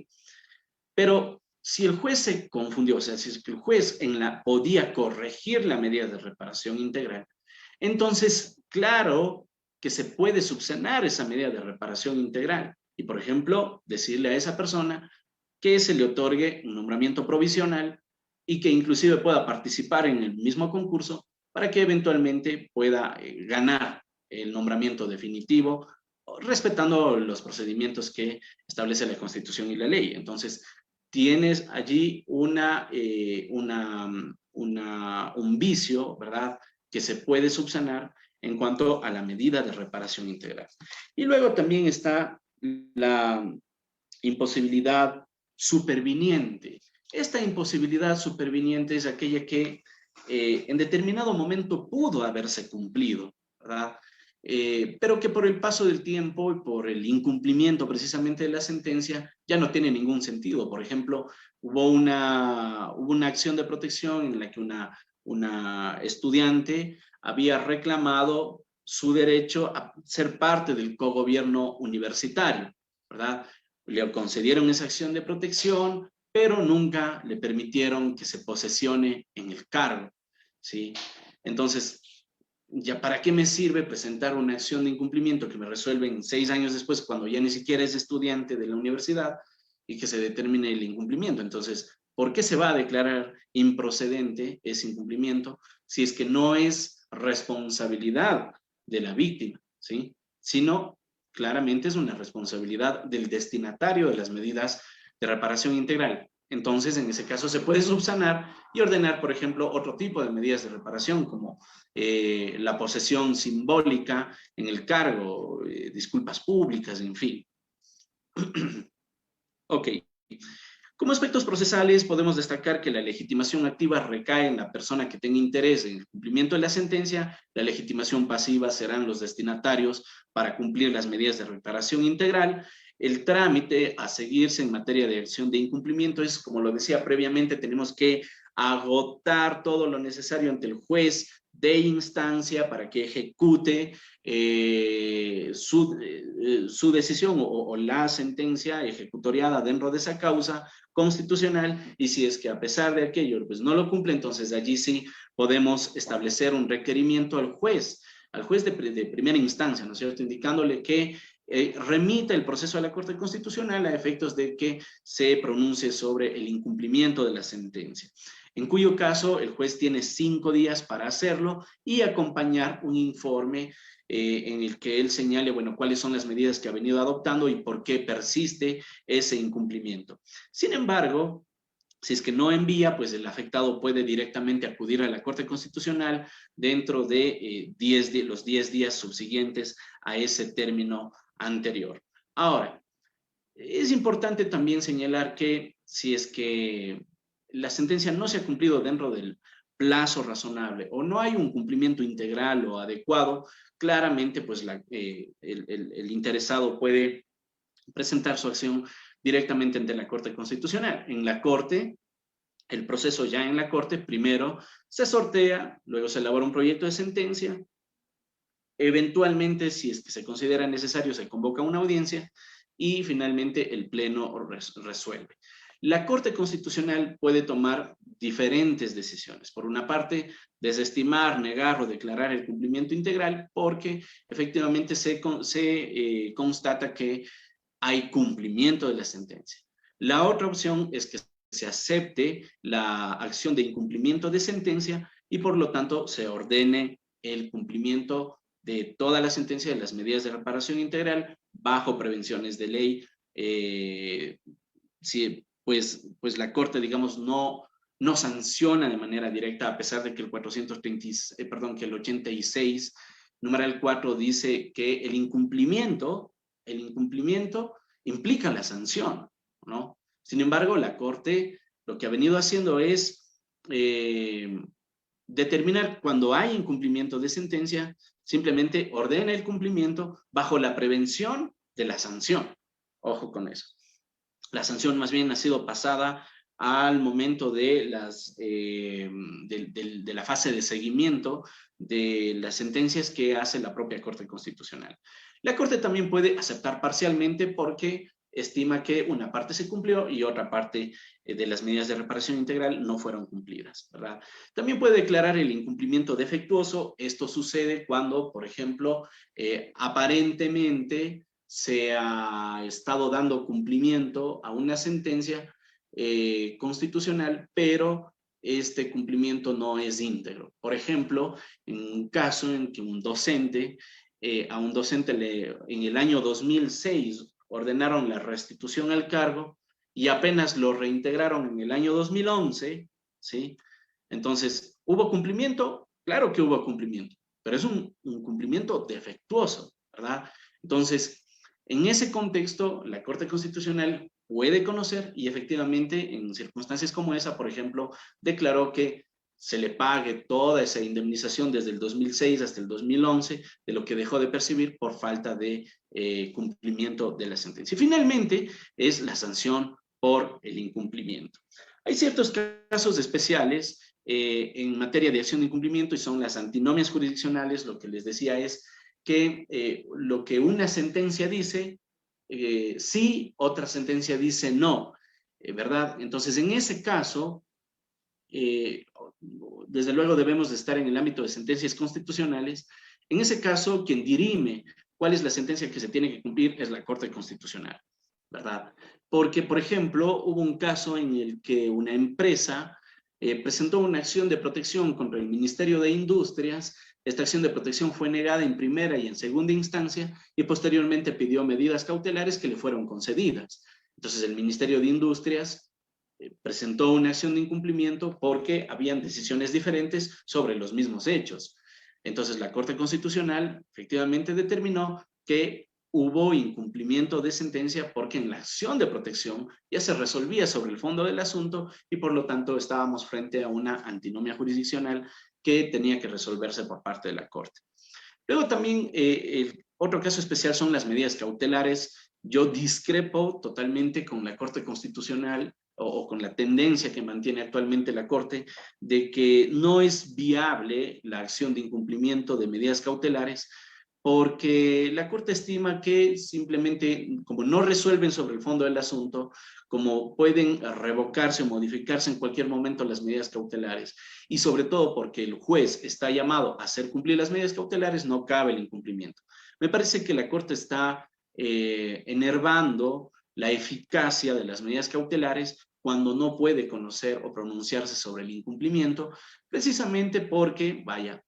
Speaker 1: Pero si el juez se confundió, o sea, si es que el juez podía corregir la medida de reparación integral, entonces, claro que se puede subsanar esa medida de reparación integral y, por ejemplo, decirle a esa persona que se le otorgue un nombramiento provisional y que inclusive pueda participar en el mismo concurso para que eventualmente pueda ganar el nombramiento definitivo, respetando los procedimientos que establece la Constitución y la ley. Entonces, tienes allí un vicio, ¿verdad?, que se puede subsanar en cuanto a la medida de reparación integral. Y luego también está la imposibilidad superviniente. Esta imposibilidad superviniente es aquella que en determinado momento pudo haberse cumplido, ¿verdad? Pero que por el paso del tiempo y por el incumplimiento precisamente de la sentencia ya no tiene ningún sentido. Por ejemplo, hubo una acción de protección en la que una estudiante había reclamado su derecho a ser parte del cogobierno universitario, ¿verdad? Le concedieron esa acción de protección, pero nunca le permitieron que se posesione en el cargo, ¿sí? Entonces, ¿ya para qué me sirve presentar una acción de incumplimiento que me resuelven 6 años después, cuando ya ni siquiera es estudiante de la universidad, y que se determine el incumplimiento? Entonces, ¿por qué se va a declarar improcedente ese incumplimiento si es que no es responsabilidad de la víctima, ¿sí? Sino claramente es una responsabilidad del destinatario de las medidas de reparación integral. Entonces, en ese caso, se puede subsanar y ordenar, por ejemplo, otro tipo de medidas de reparación, como la posesión simbólica en el cargo, disculpas públicas, en fin. Ok. Como aspectos procesales, podemos destacar que la legitimación activa recae en la persona que tenga interés en el cumplimiento de la sentencia. La legitimación pasiva serán los destinatarios para cumplir las medidas de reparación integral. El trámite a seguirse en materia de acción de incumplimiento es, como lo decía previamente, tenemos que agotar todo lo necesario ante el juez de instancia para que ejecute su decisión o la sentencia ejecutoriada dentro de esa causa constitucional, y si es que a pesar de aquello pues no lo cumple, entonces allí sí podemos establecer un requerimiento al juez de primera instancia, ¿no es cierto?, indicándole que remita el proceso a la Corte Constitucional a efectos de que se pronuncie sobre el incumplimiento de la sentencia, en cuyo caso el juez tiene 5 días para hacerlo y acompañar un informe en el que él señale, bueno, cuáles son las medidas que ha venido adoptando y por qué persiste ese incumplimiento. Sin embargo, si es que no envía, pues el afectado puede directamente acudir a la Corte Constitucional dentro de los 10 días subsiguientes a ese término anterior. Ahora, es importante también señalar que si es que la sentencia no se ha cumplido dentro del plazo razonable o no hay un cumplimiento integral o adecuado, claramente pues el interesado puede presentar su acción directamente ante la Corte Constitucional. En la Corte, el proceso ya en la Corte, primero se sortea, luego se elabora un proyecto de sentencia, eventualmente, si es que se considera necesario, se convoca una audiencia y finalmente el Pleno resuelve. La Corte Constitucional puede tomar diferentes decisiones. Por una parte, desestimar, negar o declarar el cumplimiento integral porque efectivamente se constata que hay cumplimiento de la sentencia. La otra opción es que se acepte la acción de incumplimiento de sentencia y por lo tanto se ordene el cumplimiento de toda la sentencia de las medidas de reparación integral bajo prevenciones de ley. Sí, pues la Corte, digamos, no sanciona de manera directa, a pesar de que que el 86, numeral 4, dice que el incumplimiento implica la sanción, ¿no? Sin embargo, la Corte lo que ha venido haciendo es determinar cuando hay incumplimiento de sentencia, simplemente ordena el cumplimiento bajo la prevención de la sanción. Ojo con eso. La sanción más bien ha sido pasada al momento de, de la fase de seguimiento de las sentencias que hace la propia Corte Constitucional. La Corte también puede aceptar parcialmente porque estima que una parte se cumplió y otra parte de las medidas de reparación integral no fueron cumplidas, ¿verdad? También puede declarar el incumplimiento defectuoso. Esto sucede cuando, por ejemplo, aparentemente se ha estado dando cumplimiento a una sentencia constitucional, pero este cumplimiento no es íntegro. Por ejemplo, en un caso en que un docente, a un docente en el año 2006 ordenaron la restitución al cargo y apenas lo reintegraron en el año 2011, ¿sí? Entonces, ¿hubo cumplimiento? Claro que hubo cumplimiento, pero es un cumplimiento defectuoso, ¿verdad? Entonces, en ese contexto, la Corte Constitucional puede conocer y efectivamente en circunstancias como esa, por ejemplo, declaró que se le pague toda esa indemnización desde el 2006 hasta el 2011 de lo que dejó de percibir por falta de cumplimiento de la sentencia. Y finalmente es la sanción por el incumplimiento. Hay ciertos casos especiales en materia de acción de incumplimiento y son las antinomias jurisdiccionales. Lo que les decía es que lo que una sentencia dice, sí, otra sentencia dice no, ¿verdad? Entonces, en ese caso, desde luego debemos de estar en el ámbito de sentencias constitucionales. En ese caso, quien dirime cuál es la sentencia que se tiene que cumplir es la Corte Constitucional, ¿verdad? Porque, por ejemplo, hubo un caso en el que una empresa presentó una acción de protección contra el Ministerio de Industrias. Esta acción de protección fue negada en primera y en segunda instancia y posteriormente pidió medidas cautelares que le fueron concedidas. Entonces el Ministerio de Industrias presentó una acción de incumplimiento porque habían decisiones diferentes sobre los mismos hechos. Entonces la Corte Constitucional efectivamente determinó que hubo incumplimiento de sentencia porque en la acción de protección ya se resolvía sobre el fondo del asunto y por lo tanto estábamos frente a una antinomia jurisdiccional que tenía que resolverse por parte de la Corte. Luego también el otro caso especial son las medidas cautelares. Yo discrepo totalmente con la Corte Constitucional o con la tendencia que mantiene actualmente la Corte de que no es viable la acción de incumplimiento de medidas cautelares porque la Corte estima que simplemente, como no resuelven sobre el fondo del asunto, como pueden revocarse o modificarse en cualquier momento las medidas cautelares, y sobre todo porque el juez está llamado a hacer cumplir las medidas cautelares, no cabe el incumplimiento. Me parece que la Corte está enervando la eficacia de las medidas cautelares cuando no puede conocer o pronunciarse sobre el incumplimiento, precisamente porque, vaya,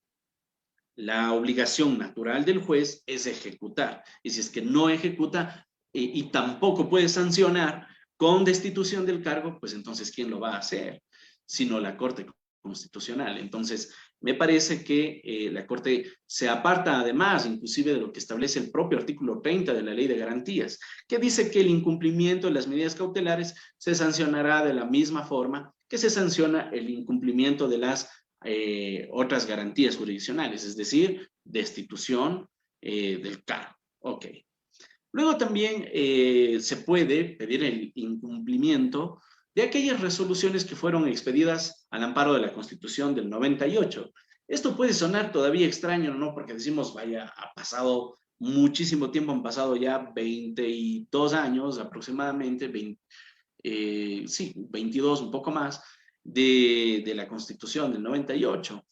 Speaker 1: la obligación natural del juez es ejecutar. Y si es que no ejecuta y tampoco puede sancionar con destitución del cargo, pues entonces, ¿quién lo va a hacer? Sino la Corte Constitucional. Entonces, me parece que la Corte se aparta además, inclusive de lo que establece el propio artículo 30 de la Ley de Garantías, que dice que el incumplimiento de las medidas cautelares se sancionará de la misma forma que se sanciona el incumplimiento de las otras garantías jurisdiccionales, es decir, destitución del cargo. Ok. Luego también se puede pedir el incumplimiento de aquellas resoluciones que fueron expedidas al amparo de la Constitución del 98. Esto puede sonar todavía extraño, ¿no? Porque decimos, vaya, ha pasado muchísimo tiempo, han pasado ya 22 años aproximadamente, 22, un poco más, de la Constitución del 98.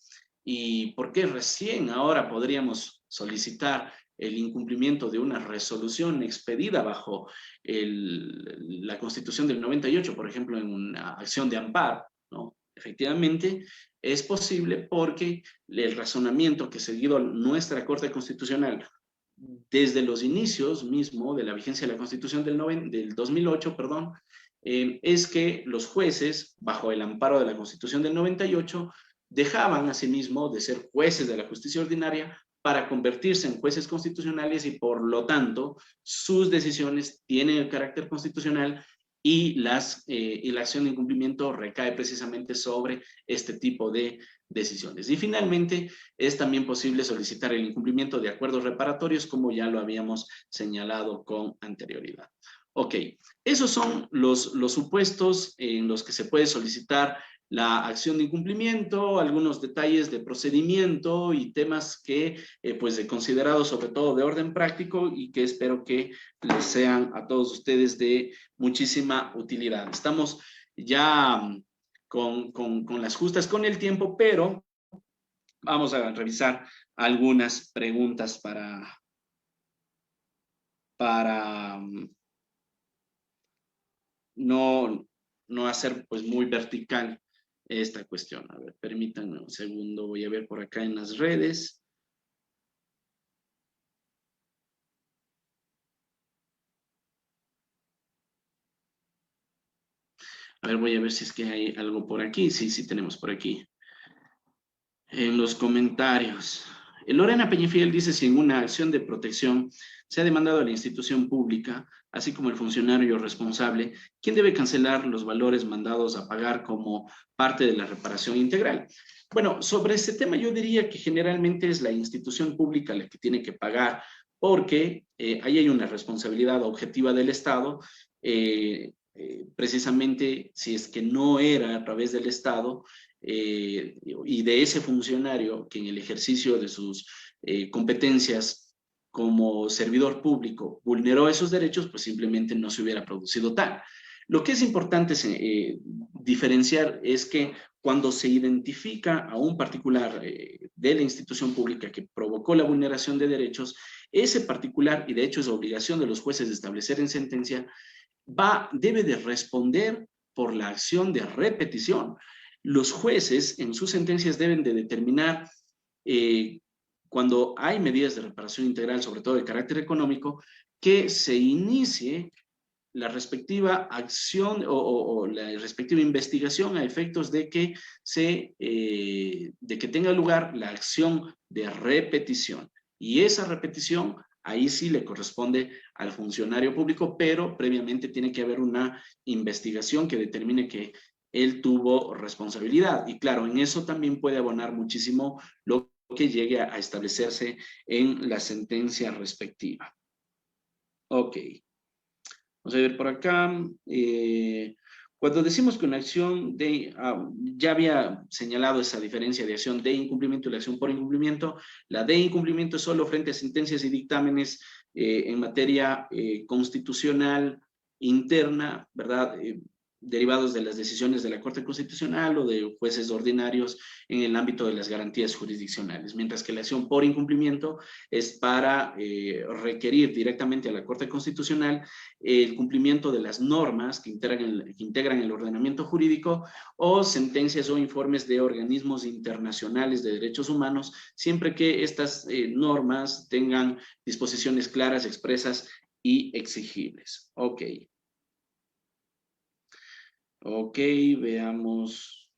Speaker 1: ¿Y por qué recién ahora podríamos solicitar el incumplimiento de una resolución expedida bajo la Constitución del 98, por ejemplo, en una acción de amparo, ¿no? Efectivamente, es posible porque el razonamiento que ha seguido nuestra Corte Constitucional desde los inicios mismo de la vigencia de la Constitución del 2008, perdón, es que los jueces, bajo el amparo de la Constitución del 98, dejaban asimismo de ser jueces de la justicia ordinaria para convertirse en jueces constitucionales y por lo tanto sus decisiones tienen el carácter constitucional y la acción de incumplimiento recae precisamente sobre este tipo de decisiones. Y finalmente, es también posible solicitar el incumplimiento de acuerdos reparatorios, como ya lo habíamos señalado con anterioridad. Ok, esos son los supuestos en los que se puede solicitar la acción de incumplimiento, algunos detalles de procedimiento y temas que pues he considerado sobre todo de orden práctico y que espero que les sean a todos ustedes de muchísima utilidad. Estamos ya con las justas con el tiempo, pero vamos a revisar algunas preguntas para no hacer pues muy vertical esta cuestión. A ver, permítanme un segundo, voy a ver por acá en las redes. A ver, voy a ver si es que hay algo por aquí. Sí, sí tenemos por aquí. En los comentarios. Lorena Peñafiel dice, si en una acción de protección se ha demandado a la institución pública, así como el funcionario responsable, ¿quién debe cancelar los valores mandados a pagar como parte de la reparación integral? Bueno, sobre este tema yo diría que generalmente es la institución pública la que tiene que pagar, porque ahí hay una responsabilidad objetiva del Estado. Precisamente si es que no era a través del Estado, y de ese funcionario que en el ejercicio de sus competencias como servidor público vulneró esos derechos, pues simplemente no se hubiera producido tal. Lo que es importante diferenciar es que cuando se identifica a un particular de la institución pública que provocó la vulneración de derechos, ese particular, y de hecho es obligación de los jueces de establecer en sentencia, debe de responder por la acción de repetición. Los jueces en sus sentencias deben de determinar cuando hay medidas de reparación integral, sobre todo de carácter económico, que se inicie la respectiva acción o la respectiva investigación a efectos de que de que tenga lugar la acción de repetición. Y esa repetición ahí sí le corresponde al funcionario público, pero previamente tiene que haber una investigación que determine que él tuvo responsabilidad. Y claro, en eso también puede abonar muchísimo lo que llegue a establecerse en la sentencia respectiva. Ok. Vamos a ver por acá. Cuando decimos que una acción ya había señalado esa diferencia de acción de incumplimiento y la acción por incumplimiento, la de incumplimiento es solo frente a sentencias y dictámenes en materia constitucional interna, ¿verdad? Derivados de las decisiones de la Corte Constitucional o de jueces ordinarios en el ámbito de las garantías jurisdiccionales, mientras que la acción por incumplimiento es para requerir directamente a la Corte Constitucional el cumplimiento de las normas que integran el ordenamiento jurídico o sentencias o informes de organismos internacionales de derechos humanos, siempre que estas normas tengan disposiciones claras, expresas y exigibles. Ok. Ok, veamos.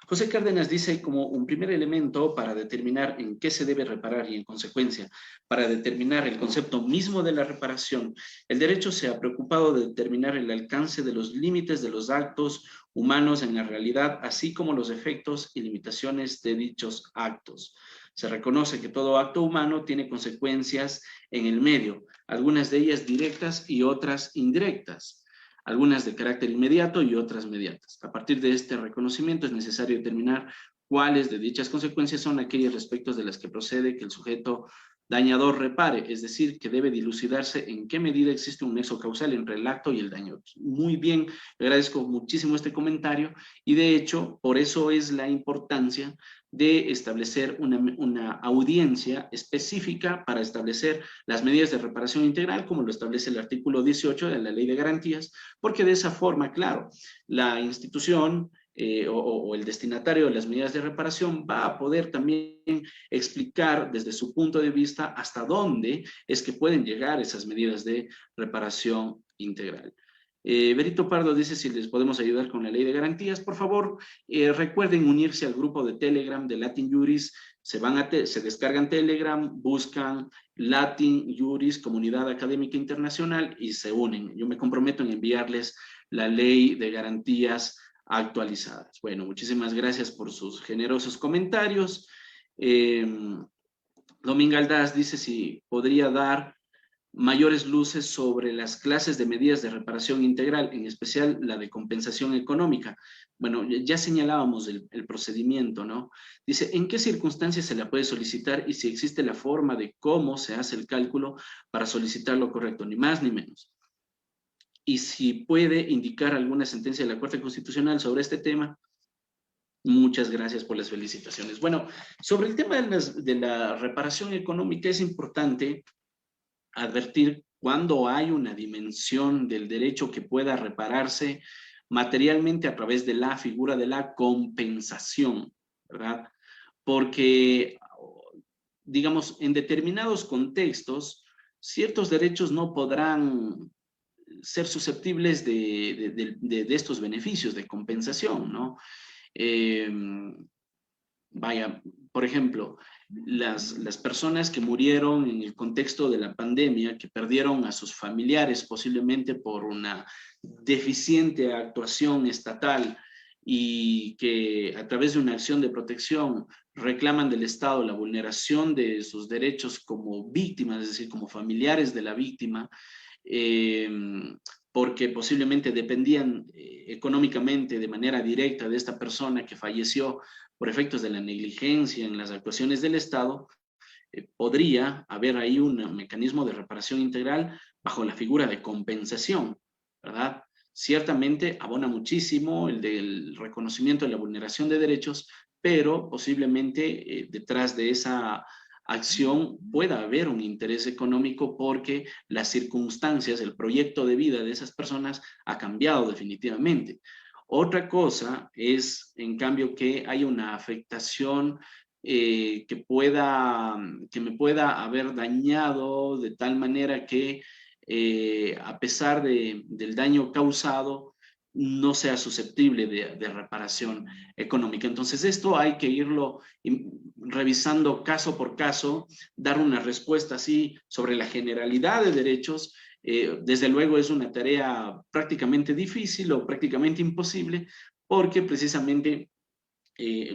Speaker 1: José Cárdenas dice como un primer elemento para determinar en qué se debe reparar y en consecuencia para determinar el concepto mismo de la reparación, el derecho se ha preocupado de determinar el alcance de los límites de los actos humanos en la realidad, así como los efectos y limitaciones de dichos actos. Se reconoce que todo acto humano tiene consecuencias en el medio, algunas de ellas directas y otras indirectas, algunas de carácter inmediato y otras mediatas. A partir de este reconocimiento es necesario determinar cuáles de dichas consecuencias son aquellos respectos de las que procede que el sujeto dañador repare, es decir, que debe dilucidarse en qué medida existe un nexo causal entre el acto y el daño. Muy bien, le agradezco muchísimo este comentario y de hecho, por eso es la importancia de establecer una audiencia específica para establecer las medidas de reparación integral, como lo establece el artículo 18 de la Ley de Garantías, porque de esa forma, claro, la institución o el destinatario de las medidas de reparación va a poder también explicar desde su punto de vista hasta dónde es que pueden llegar esas medidas de reparación integral. Berito Pardo dice si les podemos ayudar con la ley de garantías. Por favor, recuerden unirse al grupo de Telegram de Latin Juris. Se descargan Telegram, buscan Latin Juris, Comunidad Académica Internacional y se unen. Yo me comprometo en enviarles la ley de garantías actualizadas. Bueno, muchísimas gracias por sus generosos comentarios. Dominga Aldaz dice si podría dar mayores luces sobre las clases de medidas de reparación integral, en especial la de compensación económica. Bueno, ya señalábamos el procedimiento, ¿no? Dice, ¿en qué circunstancias se la puede solicitar y si existe la forma de cómo se hace el cálculo para solicitar lo correcto, ni más ni menos? Y si puede indicar alguna sentencia de la Corte Constitucional sobre este tema. Muchas gracias por las felicitaciones. Bueno, sobre el tema de la reparación económica es importante advertir cuando hay una dimensión del derecho que pueda repararse materialmente a través de la figura de la compensación, ¿verdad? Porque, digamos, en determinados contextos, ciertos derechos no podrán ser susceptibles de estos beneficios de compensación, ¿no? Eh, Vaya, por ejemplo, las personas que murieron en el contexto de la pandemia, que perdieron a sus familiares posiblemente por una deficiente actuación estatal y que a través de una acción de protección reclaman del Estado la vulneración de sus derechos como víctimas, es decir, como familiares de la víctima, eh, porque posiblemente dependían económicamente de manera directa de esta persona que falleció por efectos de la negligencia en las actuaciones del Estado, podría haber ahí un mecanismo de reparación integral bajo la figura de compensación, ¿verdad? Ciertamente abona muchísimo el del reconocimiento de la vulneración de derechos, pero posiblemente detrás de esa acción pueda haber un interés económico porque las circunstancias, el proyecto de vida de esas personas ha cambiado definitivamente. Otra cosa es, en cambio, que hay una afectación que me pueda haber dañado de tal manera que a pesar del daño causado, no sea susceptible de reparación económica. Entonces, esto hay que irlo revisando caso por caso, dar una respuesta así sobre la generalidad de derechos. Desde luego es una tarea prácticamente difícil o prácticamente imposible, porque precisamente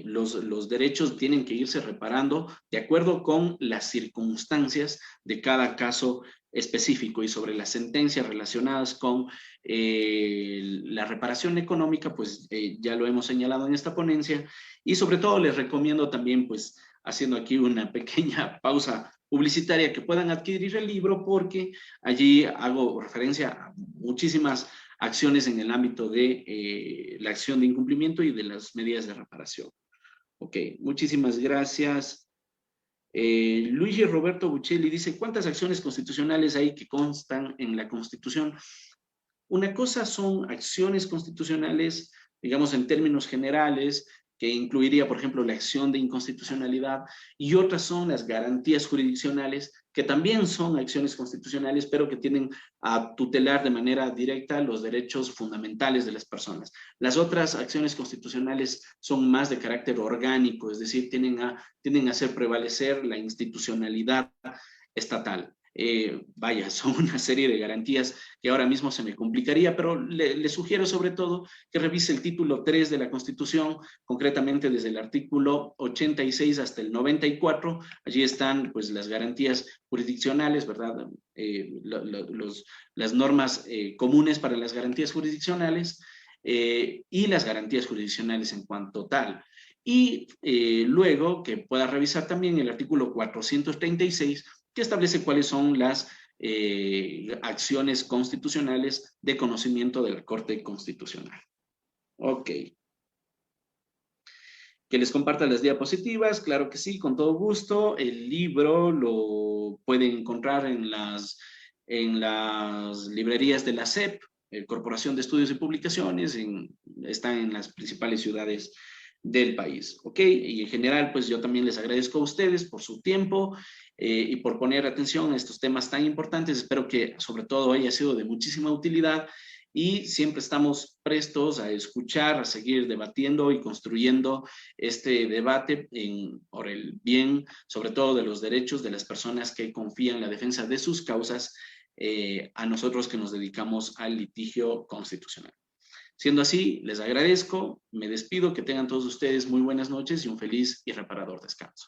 Speaker 1: los derechos tienen que irse reparando de acuerdo con las circunstancias de cada caso específico y sobre las sentencias relacionadas con la reparación económica, pues ya lo hemos señalado en esta ponencia y sobre todo les recomiendo también, pues haciendo aquí una pequeña pausa publicitaria, que puedan adquirir el libro porque allí hago referencia a muchísimas acciones en el ámbito de la acción de incumplimiento y de las medidas de reparación. Ok, muchísimas gracias. Luigi Roberto Buccelli dice, ¿cuántas acciones constitucionales hay que constan en la Constitución? Una cosa son acciones constitucionales, digamos en términos generales, que incluiría, por ejemplo, la acción de inconstitucionalidad, y otras son las garantías jurisdiccionales, que también son acciones constitucionales, pero que tienen a tutelar de manera directa los derechos fundamentales de las personas. Las otras acciones constitucionales son más de carácter orgánico, es decir, tienden a hacer prevalecer la institucionalidad estatal. Vaya, son una serie de garantías que ahora mismo se me complicaría, pero le sugiero sobre todo que revise el título 3 de la Constitución, concretamente desde el artículo 86 hasta el 94. Allí están pues las garantías jurisdiccionales, ¿verdad? Las normas comunes para las garantías jurisdiccionales y las garantías jurisdiccionales en cuanto tal. Y luego que pueda revisar también el artículo 436, que establece cuáles son las acciones constitucionales de conocimiento de la Corte Constitucional. Ok. Que les comparta las diapositivas, claro que sí, con todo gusto. El libro lo pueden encontrar en las librerías de la SEP, Corporación de Estudios y Publicaciones, está en las principales ciudades del país, ¿ok? Y en general, pues yo también les agradezco a ustedes por su tiempo y por poner atención a estos temas tan importantes. Espero que sobre todo haya sido de muchísima utilidad y siempre estamos prestos a escuchar, a seguir debatiendo y construyendo este debate por el bien, sobre todo de los derechos de las personas que confían en la defensa de sus causas a nosotros que nos dedicamos al litigio constitucional. Siendo así, les agradezco, me despido, que tengan todos ustedes muy buenas noches y un feliz y reparador descanso.